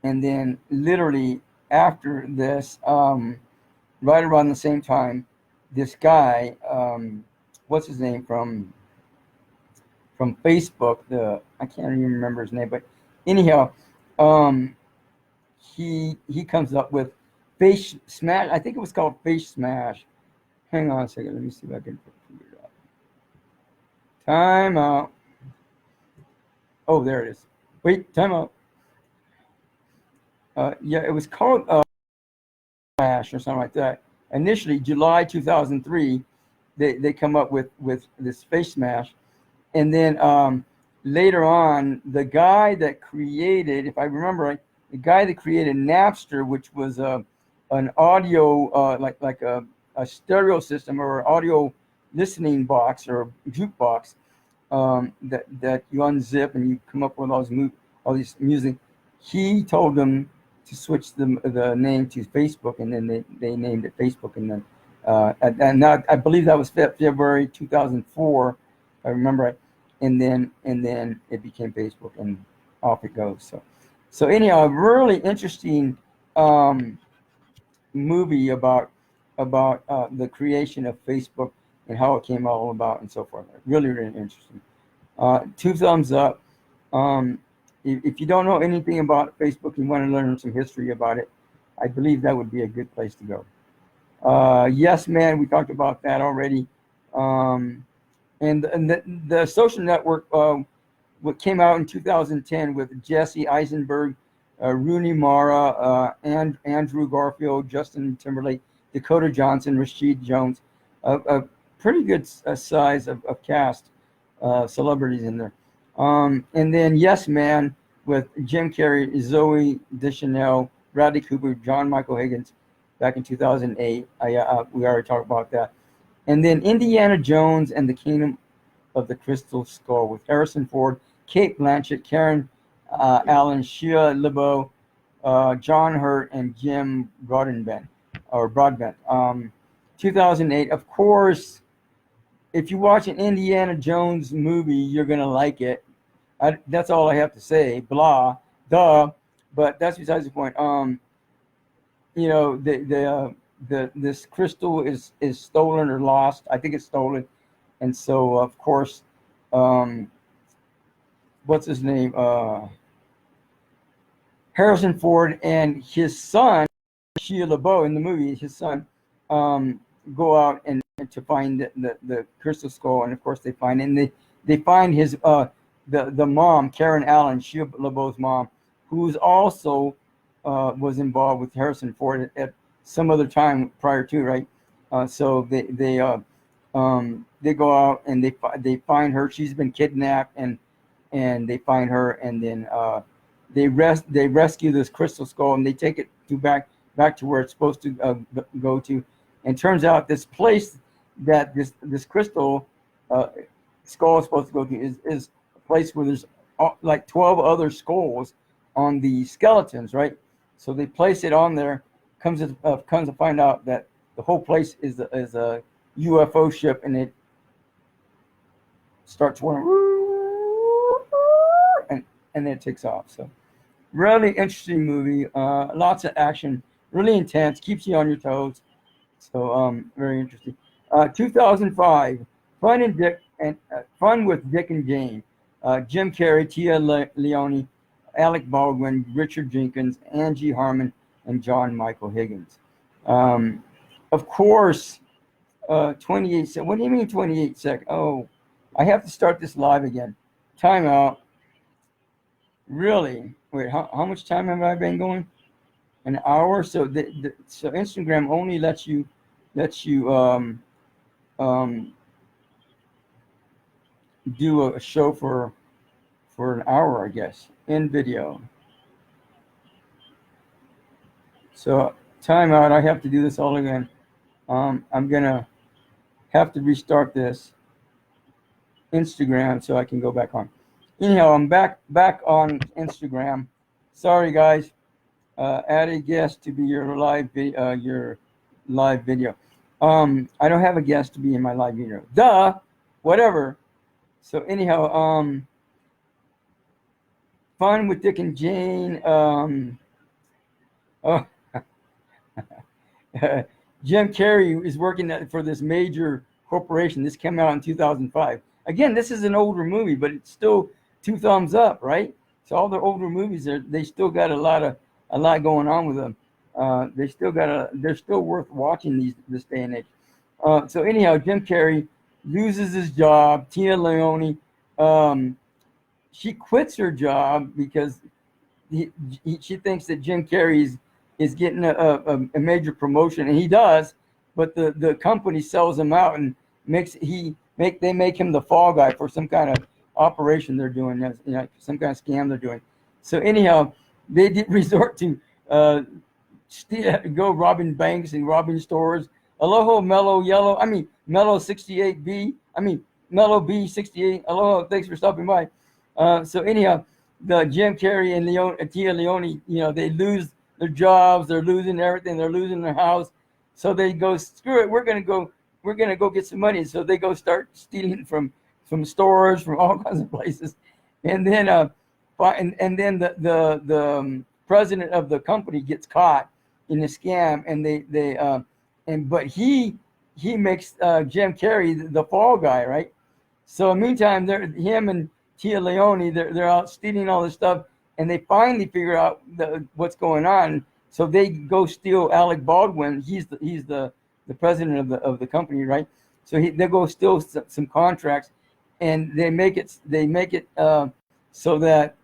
And then literally after this, right around the same time, this guy, what's his name from Facebook? I can't even remember his name, but anyhow, um, he comes up with Face Smash. I think it was called Face Smash. Hang on a second. Let me see if I can figure it out. Time out. Oh, there it is. Wait, time out. Yeah, it was called Smash or something like that. Initially, July 2003, they come up with this Face Smash. And then later on, the guy that created, if I remember right, the guy that created Napster, which was an audio, like a stereo system or audio listening box or jukebox, that you unzip and you come up with all these music. He told them to switch the name to Facebook, and then they named it Facebook, and then and that, I believe that was February 2004, if I remember right, and then it became Facebook, and off it goes. So anyhow, a really interesting movie about the creation of Facebook and how it came all about and so forth. Really, really interesting. 2 thumbs up. If you don't know anything about Facebook, you want to learn some history about it, I believe that would be a good place to go. Yes, man, we talked about that already. And the social network, what came out in 2010 with Jesse Eisenberg, Rooney Mara, and Andrew Garfield, Justin Timberlake, Dakota Johnson, Rashid Jones, a pretty good size of cast, celebrities in there. And then Yes Man with Jim Carrey, Zoe Deschanel, Bradley Cooper, John Michael Higgins, back in 2008. We already talked about that. And then Indiana Jones and the Kingdom of the Crystal Skull with Harrison Ford, Kate Blanchett, Karen Allen, Shia LaBeouf, John Hurt, and Jim Broadbent. 2008. Of course, if you watch an Indiana Jones movie, you're gonna like it. That's all I have to say. Blah, duh. But that's besides the point. You know, this crystal is stolen or lost. I think it's stolen, and so of course, what's his name? Harrison Ford and his son, Shia LaBeouf, in the movie, his son, go out and to find the crystal skull, and of course they find it, and they find his the mom, Karen Allen, Shia LaBeouf's mom, who's also was involved with Harrison Ford at some other time prior to, right? So they go out and they find her. She's been kidnapped, and they find her, and then they rescue this crystal skull, and they take it back to where it's supposed to go to. And turns out this place that this crystal skull is supposed to go to is a place where there's like 12 other skulls on the skeletons, right? So they place it on there. Comes to find out that the whole place is a UFO ship, and it starts whirring, and then it takes off. So really interesting movie. Lots of action, really intense, keeps you on your toes. So very interesting. 2005, Fun with Dick and Jane. Jim Carrey, Tia Leone, Alec Baldwin, Richard Jenkins, Angie Harmon, and John Michael Higgins. Of course, 28 seconds. What do you mean 28 seconds? Oh, I have to start this live again. Timeout. Really? Wait, how much time have I been going? An hour? So so Instagram only lets you do a show for an hour, I guess, in video. So timeout. I have to do this all again. I'm gonna have to restart this Instagram so I can go back on. Anyhow, I'm back on Instagram. Sorry, guys. Add a guest to be your live video. I don't have a guest to be in my live video. Duh. Whatever. So anyhow, Fun with Dick and Jane. Jim Carrey is working for this major corporation. This came out in 2005. Again, this is an older movie, but it's still 2 thumbs up, right? So all the older movies, they still got a lot going on with them. They're still worth watching this day and age. So anyhow, Jim Carrey loses his job. Tia Leone, she quits her job because she thinks that Jim Carrey is getting a major promotion, and he does, but the company sells him out and they make him the fall guy for some kind of operation they're doing, some kind of scam they're doing. So anyhow, they did resort to go robbing banks and robbing stores. Aloha, Mellow Yellow. Mellow 68B. Mellow B68. Aloha, thanks for stopping by. So anyhow, the Jim Carrey and Tia Leone, they lose their jobs, they're losing everything, they're losing their house. So they go, screw it, we're gonna go get some money. So they go start stealing from stores, from all kinds of places, and then then the president of the company gets caught in the scam, and but he makes Jim Carrey the fall guy, right? So in the meantime, him and Tia Leone, they're out stealing all this stuff, and they finally figure out what's going on. So they go steal Alec Baldwin. He's the president of the company, right? So they go steal some contracts, and they make it so that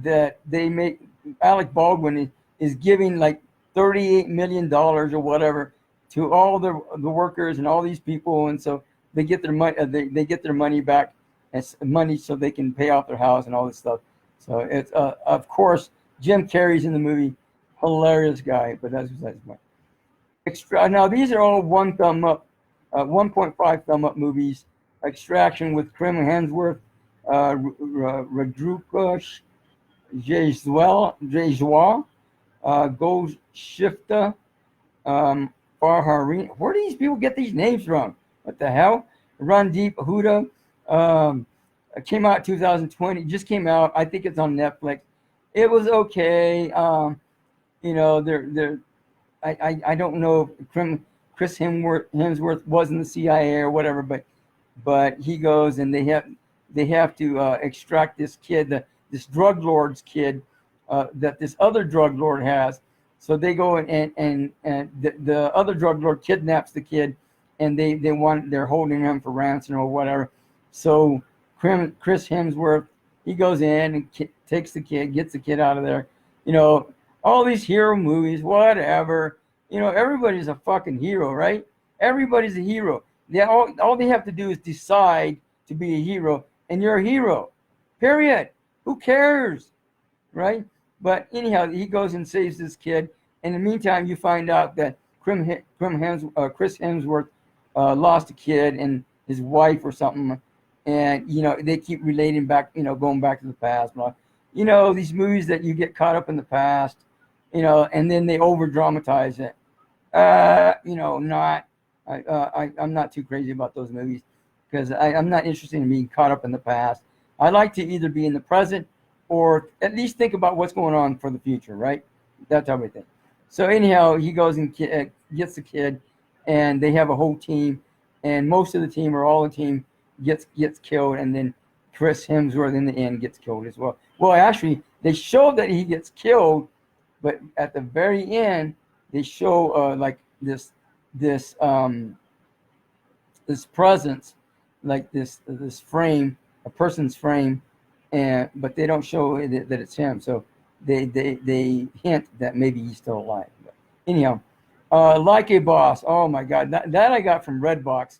they make Alec Baldwin is giving like $38 million or whatever to all the workers and all these people, and so they get their money. They get their money back as money so they can pay off their house and all this stuff. So it's of course Jim Carrey's in the movie, hilarious guy. But that's besides the point. Now these are all 1 thumb up, 1.5 thumb up movies. Extraction with Chris Hemsworth, Radruka Jejwa, Gold Shifta, Farharin. Where do these people get these names from? What the hell? Randeep Huda. It came out 2020. Just came out. I think it's on Netflix. It was okay. I don't know if Chris Hemsworth was in the CIA or whatever, but he goes and they have to extract this kid, this drug lord's kid, that this other drug lord has. So they go and the other drug lord kidnaps the kid, and they're holding him for ransom or whatever. So Chris Hemsworth, he goes in and takes the kid, gets the kid out of there. All these hero movies, whatever. Everybody's a fucking hero, right? Everybody's a hero. All they have to do is decide to be a hero, and you're a hero. Period. Who cares, right? But anyhow, he goes and saves this kid. In the meantime, you find out that Chris Hemsworth lost a kid and his wife or something, and they keep relating back, going back to the past. These movies that you get caught up in the past, and then they over dramatize it. Not. I'm not too crazy about those movies because I'm not interested in being caught up in the past. I like to either be in the present or at least think about what's going on for the future, right? That type of thing. So anyhow, he goes and gets the kid, and they have a whole team, and most of the team or all the team gets killed, and then Chris Hemsworth in the end gets killed as well. Well, actually, they show that he gets killed, but at the very end, they show like this this presence, like this frame, a person's frame, and but they don't show that it's him. So they hint that maybe he's still alive. But anyhow, Like a Boss. Oh my God, that I got from Redbox.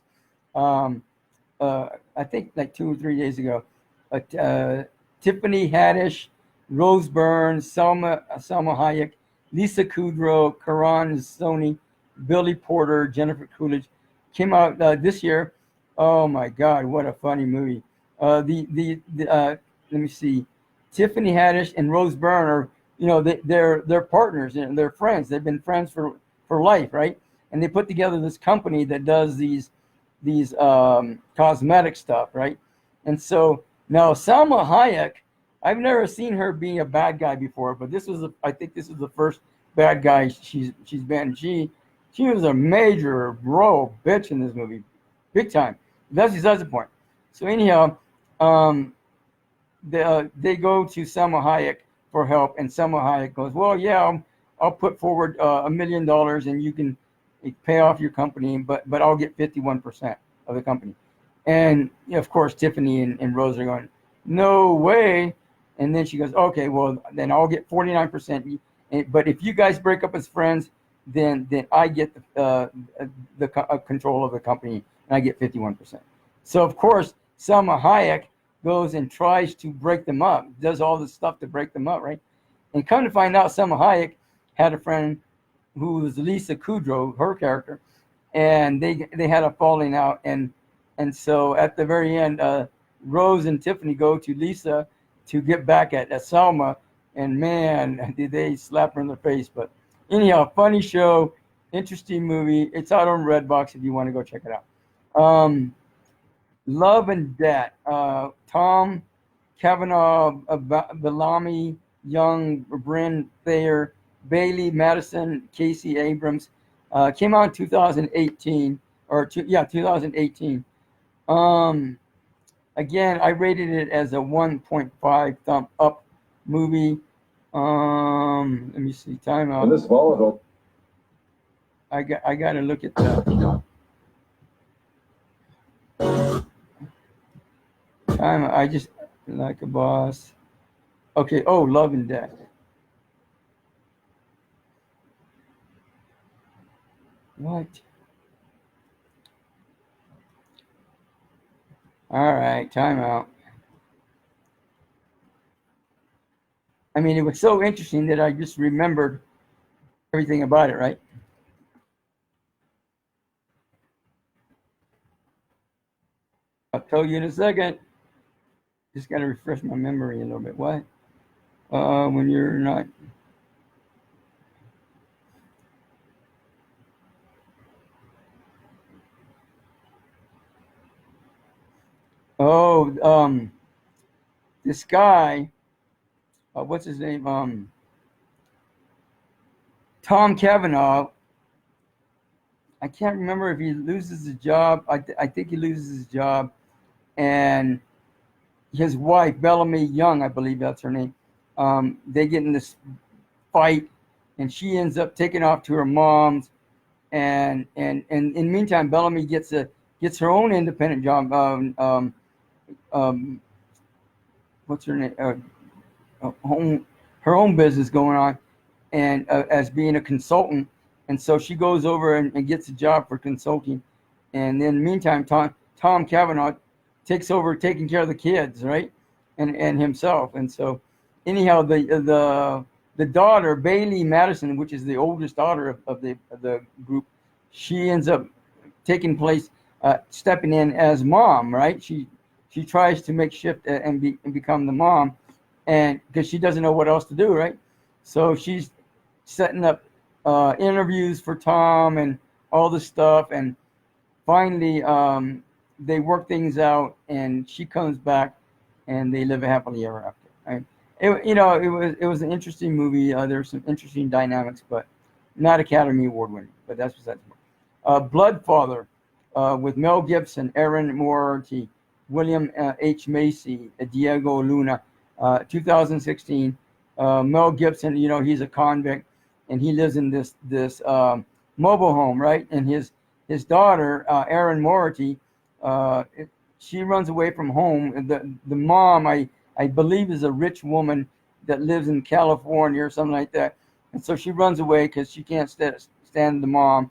I think like 2 or 3 days ago. Tiffany Haddish, Rose Byrne, Selma Hayek, Lisa Kudrow, Karan Soni, Billy Porter, Jennifer Coolidge came out this year. Oh my God, what a funny movie! Let me see, Tiffany Haddish and Rose Byrne are, they're partners and they're friends. They've been friends for life, right? And they put together this company that does these cosmetic stuff, right? And so now Salma Hayek, I've never seen her being a bad guy before, but I think this is the first bad guy she's been. She was a major bro bitch in this movie, big time. That's besides the point. So anyhow, they go to Salma Hayek for help, and Salma Hayek goes, well, yeah, I'll put forward $1 million, and you can pay off your company, but I'll get 51% of the company. And of course, Tiffany and Rose are going, no way. And then she goes, okay, well, then I'll get 49%. But if you guys break up as friends, then I get the control of the company, and I get 51%. So of course, Salma Hayek goes and tries to break them up, does all this stuff to break them up, right? And come to find out, Salma Hayek had a friend who was Lisa Kudrow, her character, and they had a falling out, and so at the very end, Rose and Tiffany go to Lisa to get back at Salma, and man, did they slap her in the face. But anyhow, funny show, interesting movie. It's out on Redbox if you want to go check it out. Love and Debt. Tom Cavanaugh, Bellamy, Young, Bryn Thayer, Bailey Madison, Casey Abrams. Came out in 2018, 2018. Again, I rated it as a 1.5 thumb up movie. Let me see. Time out. This volatile. I got to look at the time. I just Like a Boss. Okay. Oh, Love and Death. What? All right. Time out. I mean, it was so interesting that I just remembered everything about it, right? I'll tell you in a second. Just got to refresh my memory a little bit. What? When you're not. Oh, this guy. What's his name? Tom Cavanaugh. I can't remember if he loses his job. I think he loses his job, and his wife, Bellamy Young, I believe that's her name. They get in this fight, and she ends up taking off to her mom's, and in the meantime, Bellamy gets her own independent job. What's her name? Her own business going on, and as being a consultant. And so she goes over and gets a job for consulting. And then meantime, Tom Cavanaugh takes over taking care of the kids, right? And himself. And so anyhow, the daughter, Bailey Madison, which is the oldest daughter of the group, she ends up stepping in as mom, right? She tries to make shift and become the mom, and because she doesn't know what else to do, right? So she's setting up interviews for Tom and all this stuff, and finally, they work things out, and she comes back, and they live happily ever after. Right? It was an interesting movie. There were some interesting dynamics, but not Academy Award winning. But that's besides the point. Bloodfather, with Mel Gibson, Erin Moriarty, William H. Macy, Diego Luna, 2016. Mel Gibson, he's a convict, and he lives in this mobile home, right? And his daughter, Erin Moriarty, she runs away from home. The mom, I believe, is a rich woman that lives in California or something like that, and so she runs away because she can't stand the mom,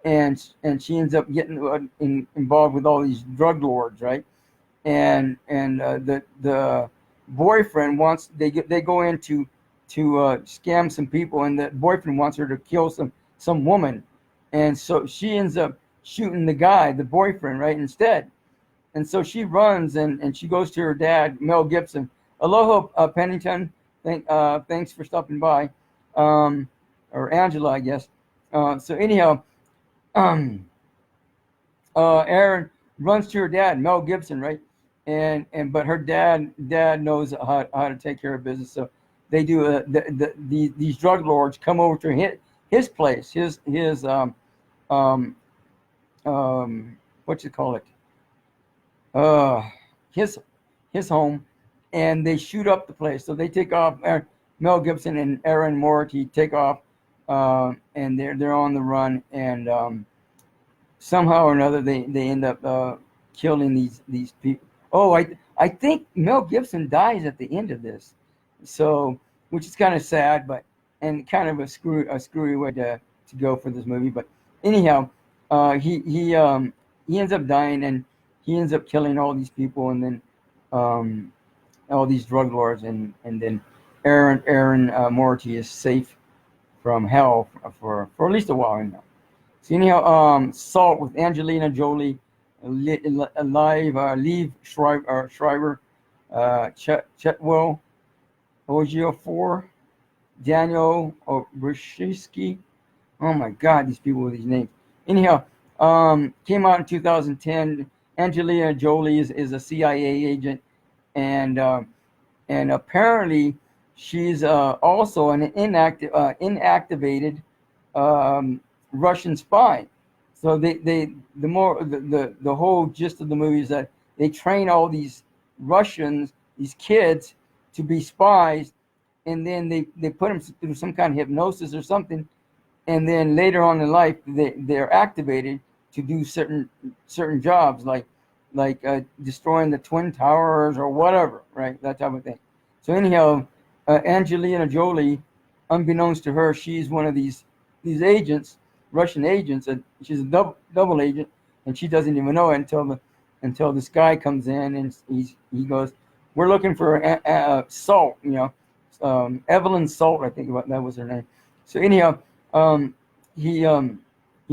and she ends up getting involved with all these drug lords, right? And the boyfriend wants they go in to scam some people, and the boyfriend wants her to kill some woman, and so she ends up shooting the boyfriend, right, instead. And so she runs, and she goes to her dad, Mel Gibson. Aloha, Pennington. Thanks for stopping by, or Angela, I guess. So anyhow, Erin runs to her dad, Mel Gibson, right? But her dad knows how to take care of business. So they do. These drug lords come over to his place, his what you call it, his home, and they shoot up the place. So they take off. Mel Gibson and Erin Moriarty take off, and they're on the run, and somehow or another they end up killing these people. Oh, I think Mel Gibson dies at the end of this, so which is kind of sad, but and kind of a screwy way to go for this movie. But anyhow, he ends up dying, and he ends up killing all these people, and then all these drug lords, and then Erin Moriarty is safe from hell for at least a while now. So anyhow, Salt with Angelina Jolie, Liev Schreiber, Chetwell Ejiofor, Daniel Brzezinski. Oh my God, these people with these names. Anyhow, came out in 2010. Angelina Jolie is a CIA agent, and apparently she's also an inactivated Russian spy. So the whole gist of the movie is that they train all these Russians, these kids, to be spies, and then they put them through some kind of hypnosis or something, and then later on in life they're activated to do certain jobs like destroying the Twin Towers or whatever, right? That type of thing. So anyhow, Angelina Jolie, unbeknownst to her, she's one of these agents, Russian agents, and she's a double agent, and she doesn't even know it until this guy comes in, and he goes, "We're looking for Salt, Evelyn Salt, I think that was her name." So anyhow, he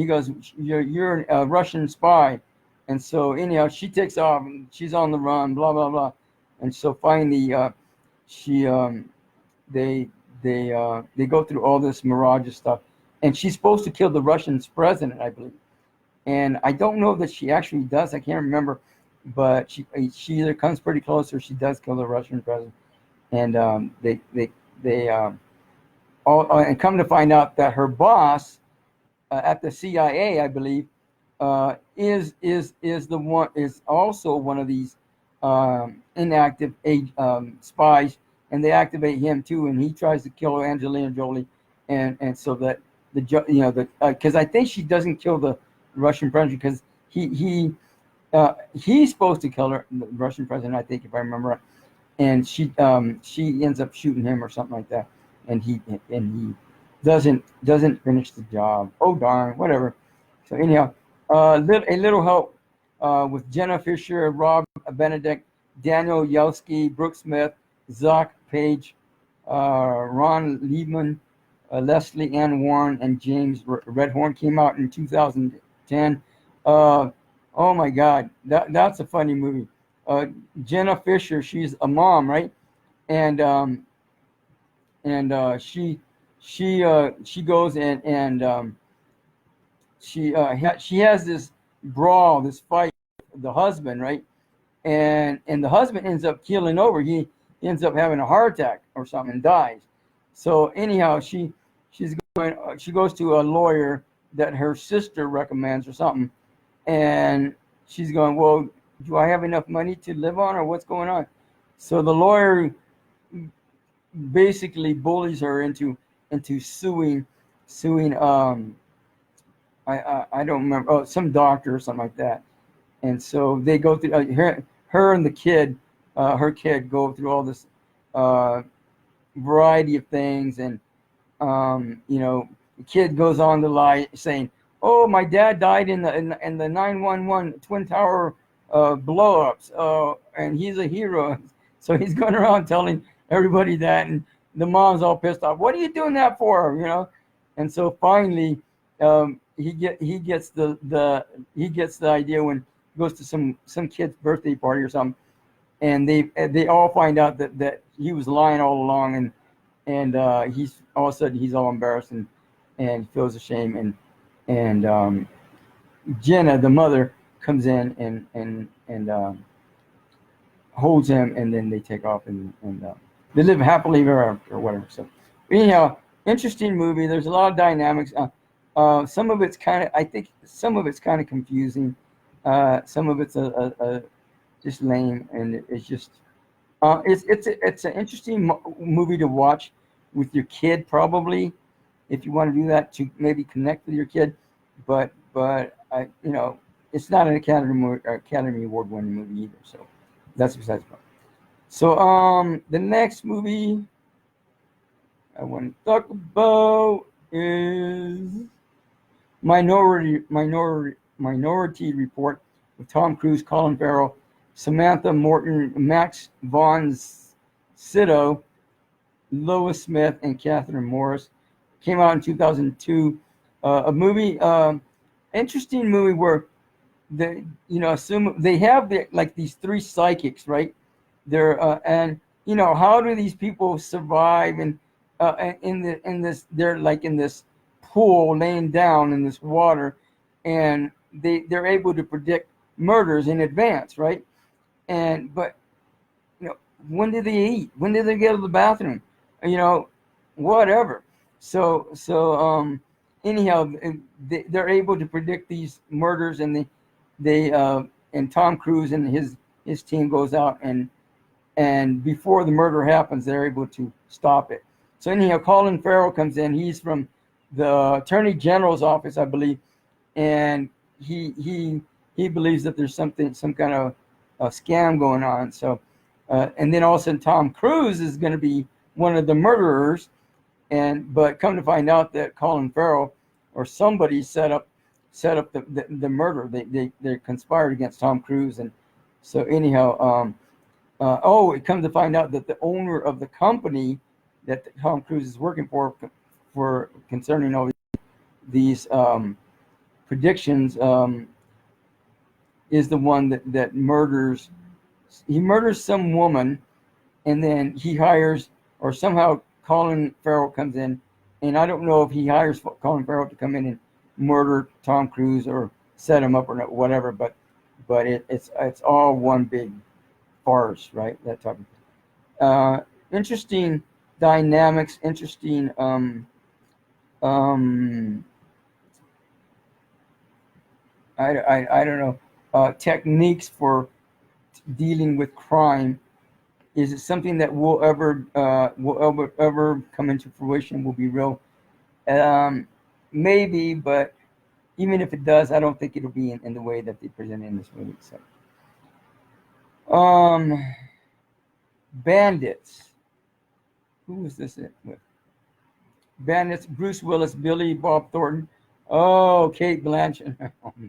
goes, "You're a Russian spy," and so anyhow she takes off, and she's on the run, blah blah blah, and so finally they go through all this mirage stuff. And she's supposed to kill the Russian president, I believe. And I don't know that she actually does. I can't remember. But she either comes pretty close or she does kill the Russian president. And and come to find out that her boss at the CIA, I believe, is also one of these inactive spies, and they activate him too, and he tries to kill Angelina Jolie, and so that because I think she doesn't kill the Russian president because he's supposed to kill the Russian president, I think, if I remember right, and she ends up shooting him or something like that, and he doesn't finish the job. Oh darn, whatever. So anyhow, a little help with Jenna Fisher, Rob Benedict, Daniel Yelski, Brooke Smith, Zach Page, Ron Liebman, Leslie Ann Warren, and James Redhorn. Came out in 2010. Oh my God, that's a funny movie. Jenna Fisher, she's a mom, right? And she goes and she has this brawl, this fight, with the husband, right? And the husband ends up keeling over. He ends up having a heart attack or something and dies. So anyhow, she goes to a lawyer that her sister recommends or something, and she's going, well, do I have enough money to live on, or what's going on? So the lawyer basically bullies her into suing I don't remember, some doctor or something like that. And so they go through her and the kid, her kid go through all this variety of things, and the kid goes on to lie, saying, "Oh, my dad died in the 911 Twin Tower blow-ups, and he's a hero." So he's going around telling everybody that, and the mom's all pissed off. What are you doing that for? And so finally, he gets the idea when he goes to some kid's birthday party or something, and they all find out that he was lying all along, and he's all of a sudden he's all embarrassed and feels ashamed, and Jenna, the mother, comes in and holds him, and then they take off, and they live happily ever after or whatever. So anyhow, interesting movie. There's a lot of dynamics. Some of it's kind of, I think some of it's kind of confusing. Some of it's a just lame, and it's just it's an interesting movie to watch with your kid, probably, if you want to do that, to maybe connect with your kid. But I it's not an Academy Award winning movie either. So that's besides the point. So the next movie I want to talk about is Minority Report with Tom Cruise, Colin Farrell, Samantha Morton, Max von Sydow, Lois Smith, and Catherine Morris. Came out in 2002. A movie, interesting movie where assume they have like these three psychics, right? They're and how do these people survive in this? They're like in this pool, laying down in this water, and they're able to predict murders in advance, right? But when did they eat? When did they get to the bathroom? Whatever. So anyhow, they're able to predict these murders, and they and Tom Cruise and his team goes out, and before the murder happens, they're able to stop it. So anyhow, Colin Farrell comes in. He's from the Attorney General's office, I believe, and he believes that there's some kind of a scam going on. So and then all of a sudden Tom Cruise is going to be one of the murderers, but come to find out that Colin Farrell or somebody set up the murder. They conspired against Tom Cruise, and so anyhow, it comes to find out that the owner of the company that Tom Cruise is working for concerning all these predictions is the one that murders. He murders some woman, and then he hires, or somehow Colin Farrell comes in, and I don't know if he hires Colin Farrell to come in and murder Tom Cruise or set him up or whatever, but it's all one big farce, right? That type of thing. Interesting dynamics, interesting I don't know, techniques for dealing with crime. Is it something that will ever come into fruition? Will be real? Maybe, but even if it does, I don't think it'll be in the way that they present it in this movie. So, Bandits. Who was this with? Bandits: Bruce Willis, Billy Bob Thornton. Oh, Kate Blanchett. Oh my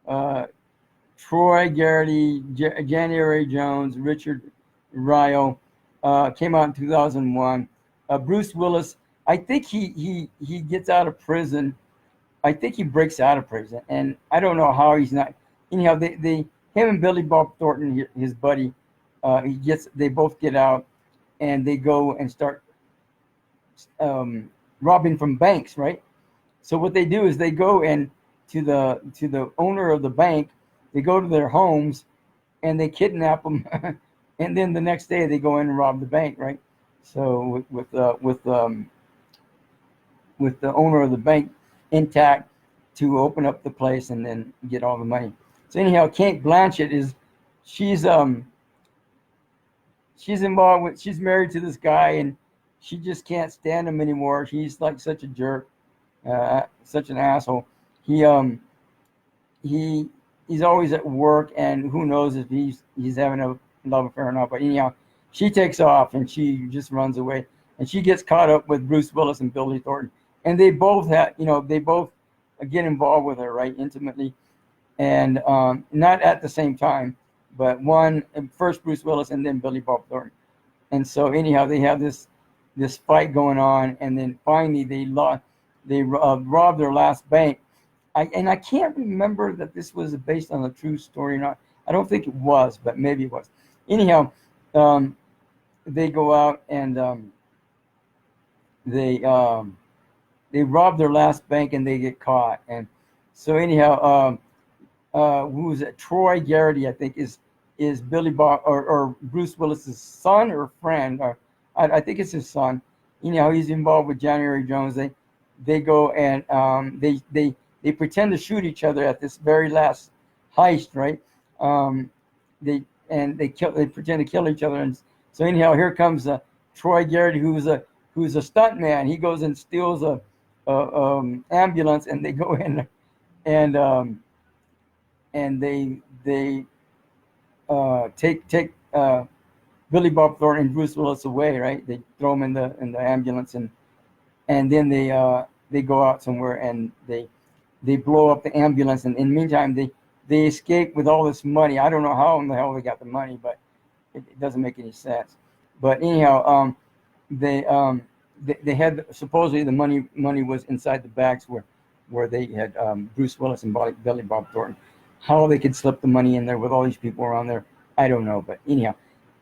God. Troy Garrity, January Jones, Richard Ryle. Came out in 2001. Bruce Willis, I think he gets out of prison. I think he breaks out of prison, and I don't know how he's not. Anyhow, him and Billy Bob Thornton, his buddy, they both get out, and they go and start robbing from banks, right? So what they do is they go and to the owner of the bank. They go to their homes and they kidnap them, and then the next day they go in and rob the bank, right? So with the owner of the bank intact to open up the place and then get all the money. So anyhow, Kate Blanchett she's involved with, she's married to this guy and she just can't stand him anymore. He's like such a jerk, such an asshole. He he's always at work, and who knows if he's having a love affair or not. But anyhow, she takes off and she just runs away, and she gets caught up with Bruce Willis and Billy Thornton, and they both get involved with her, right, intimately, and not at the same time, but one first Bruce Willis and then Billy Bob Thornton. And so anyhow, they have this fight going on, and then finally they robbed their last bank. I can't remember that this was based on a true story or not. I don't think it was, but maybe it was. Anyhow, they go out and they rob their last bank and they get caught. And so anyhow, who was it? Troy Garrity, I think, is Billy Bob or Bruce Willis's son or friend, or I think it's his son. He's involved with January Jones. They go and they pretend to shoot each other at this very last heist, right? They pretend to kill each other, and so anyhow, here comes Troy Garrity, who's a stunt man. He goes and steals a ambulance, and they go in and they take Billy Bob Thornton and Bruce Willis away, right? They throw him in the ambulance, and then they go out somewhere and they blow up the ambulance, and in the meantime they escape with all this money. I don't know how in the hell they got the money, but it doesn't make any sense. But anyhow, they had supposedly the money was inside the bags where they had Bruce Willis and Billy Bob Thornton. How they could slip the money in there with all these people around there, I don't know. But anyhow,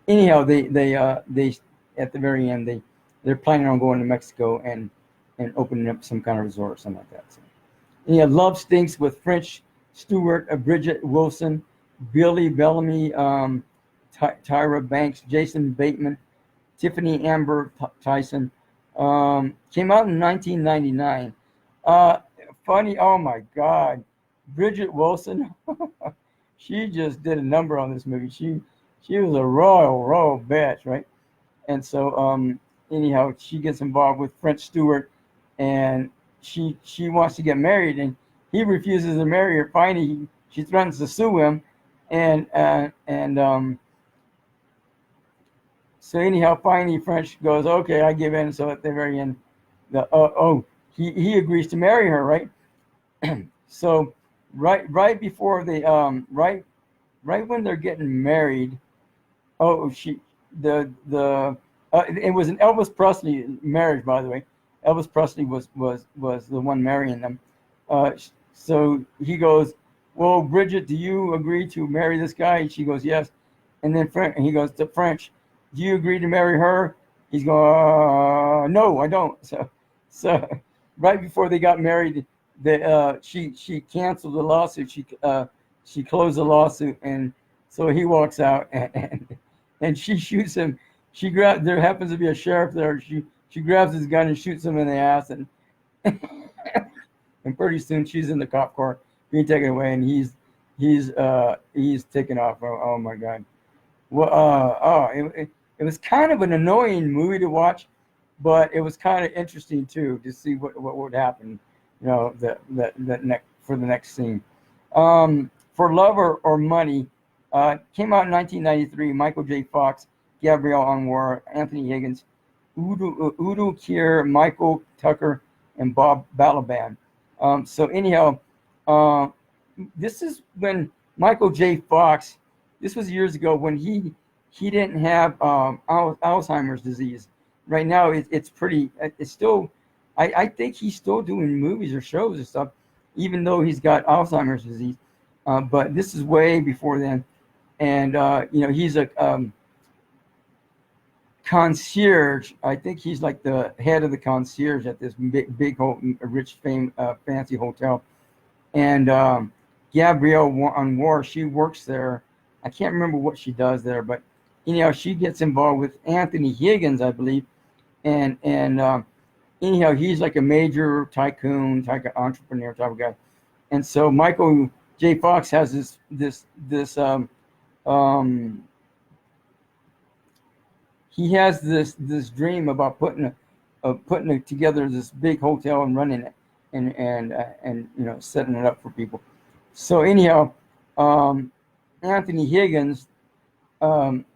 they at the very end they're planning on going to Mexico and opening up some kind of resort or something like that. So, Love Stinks with French Stewart, Bridget Wilson, Billy Bellamy, Tyra Banks, Jason Bateman, Tiffany Amber Tyson. Came out in 1999. Funny, oh my God, Bridget Wilson, she just did a number on this movie. She was a royal bitch, right? And so anyhow, she gets involved with French Stewart, and she wants to get married, and he refuses to marry her. Finally, she threatens to sue him, and so anyhow, finally French goes, okay, I give in. So at the very end, he agrees to marry her, right? So right before they right when they're getting married, it was an Elvis Presley marriage, by the way. Elvis Presley was the one marrying them. So he goes, well, Bridget, do you agree to marry this guy? And she goes, yes. And then he goes to French, do you agree to marry her? He's going, no, I don't. So right before they got married, she canceled the lawsuit. She closed the lawsuit, and so he walks out and she shoots him. There happens to be a sheriff there. She grabs his gun and shoots him in the ass, and and pretty soon she's in the cop car being taken away, and he's taken off. Oh my God. Well, it was kind of an annoying movie to watch, but it was kind of interesting too to see what would happen, for the next scene. For Love or Money, came out in 1993. Michael J. Fox, Gabrielle Anwar, Anthony Higgins, Udo Kier, Michael Tucker, and Bob Balaban. So anyhow, this is when Michael J. Fox, this was years ago when he didn't have Alzheimer's disease. Right now, it's still, I think he's still doing movies or shows and stuff, even though he's got Alzheimer's disease. But this is way before then. And, he's a concierge. I think he's like the head of the concierge at this big rich, fancy hotel. And Gabrielle on War, she works there. I can't remember what she does there, but anyhow, she gets involved with Anthony Higgins, I believe, and anyhow, he's like a major tycoon, entrepreneur type of guy. And so Michael J. Fox has this he has this dream about putting together this big hotel and running it and setting it up for people. So anyhow, Anthony Higgins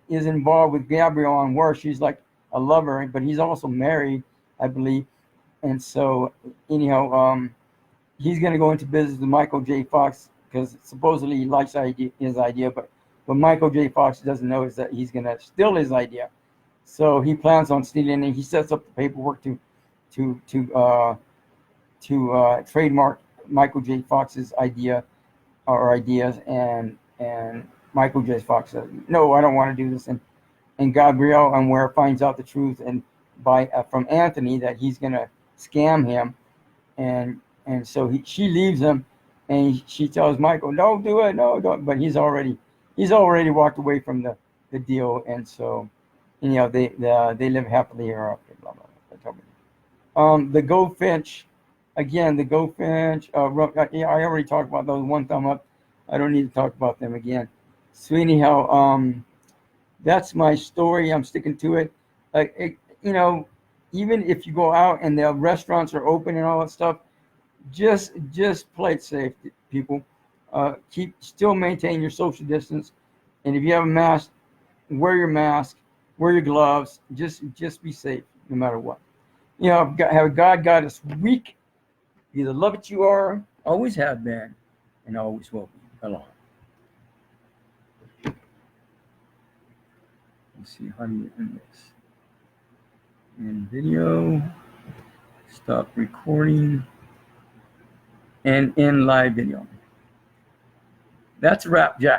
is involved with Gabrielle on War. She's like a lover, but he's also married, I believe. And so anyhow, he's going to go into business with Michael J. Fox because supposedly he likes his idea, but what Michael J. Fox doesn't know is that he's going to steal his idea. So he plans on stealing it. He sets up the paperwork to trademark Michael J. Fox's idea or ideas, and Michael J. Fox says, "No, I don't want to do this." And Gabrielle and Ware finds out the truth and from Anthony that he's going to scam him, and so she leaves him, and she tells Michael, "Don't do it, no, don't." But he's already walked away from the deal, and so they live happily ever after. Blah blah blah. The Goldfinch, again, the Goldfinch. I already talked about those. One thumb up. I don't need to talk about them again. So anyhow, that's my story. I'm sticking to it. Even if you go out and the restaurants are open and all that stuff, just play it safe, people. Still maintain your social distance, and if you have a mask, wear your mask, wear your gloves. Just be safe, no matter what. Have a God got us weak. Be the love that you are, always have been, and always will be. Aloha. Let's see, how do you end this? In video, stop recording, and in live video. That's a wrap, Jack.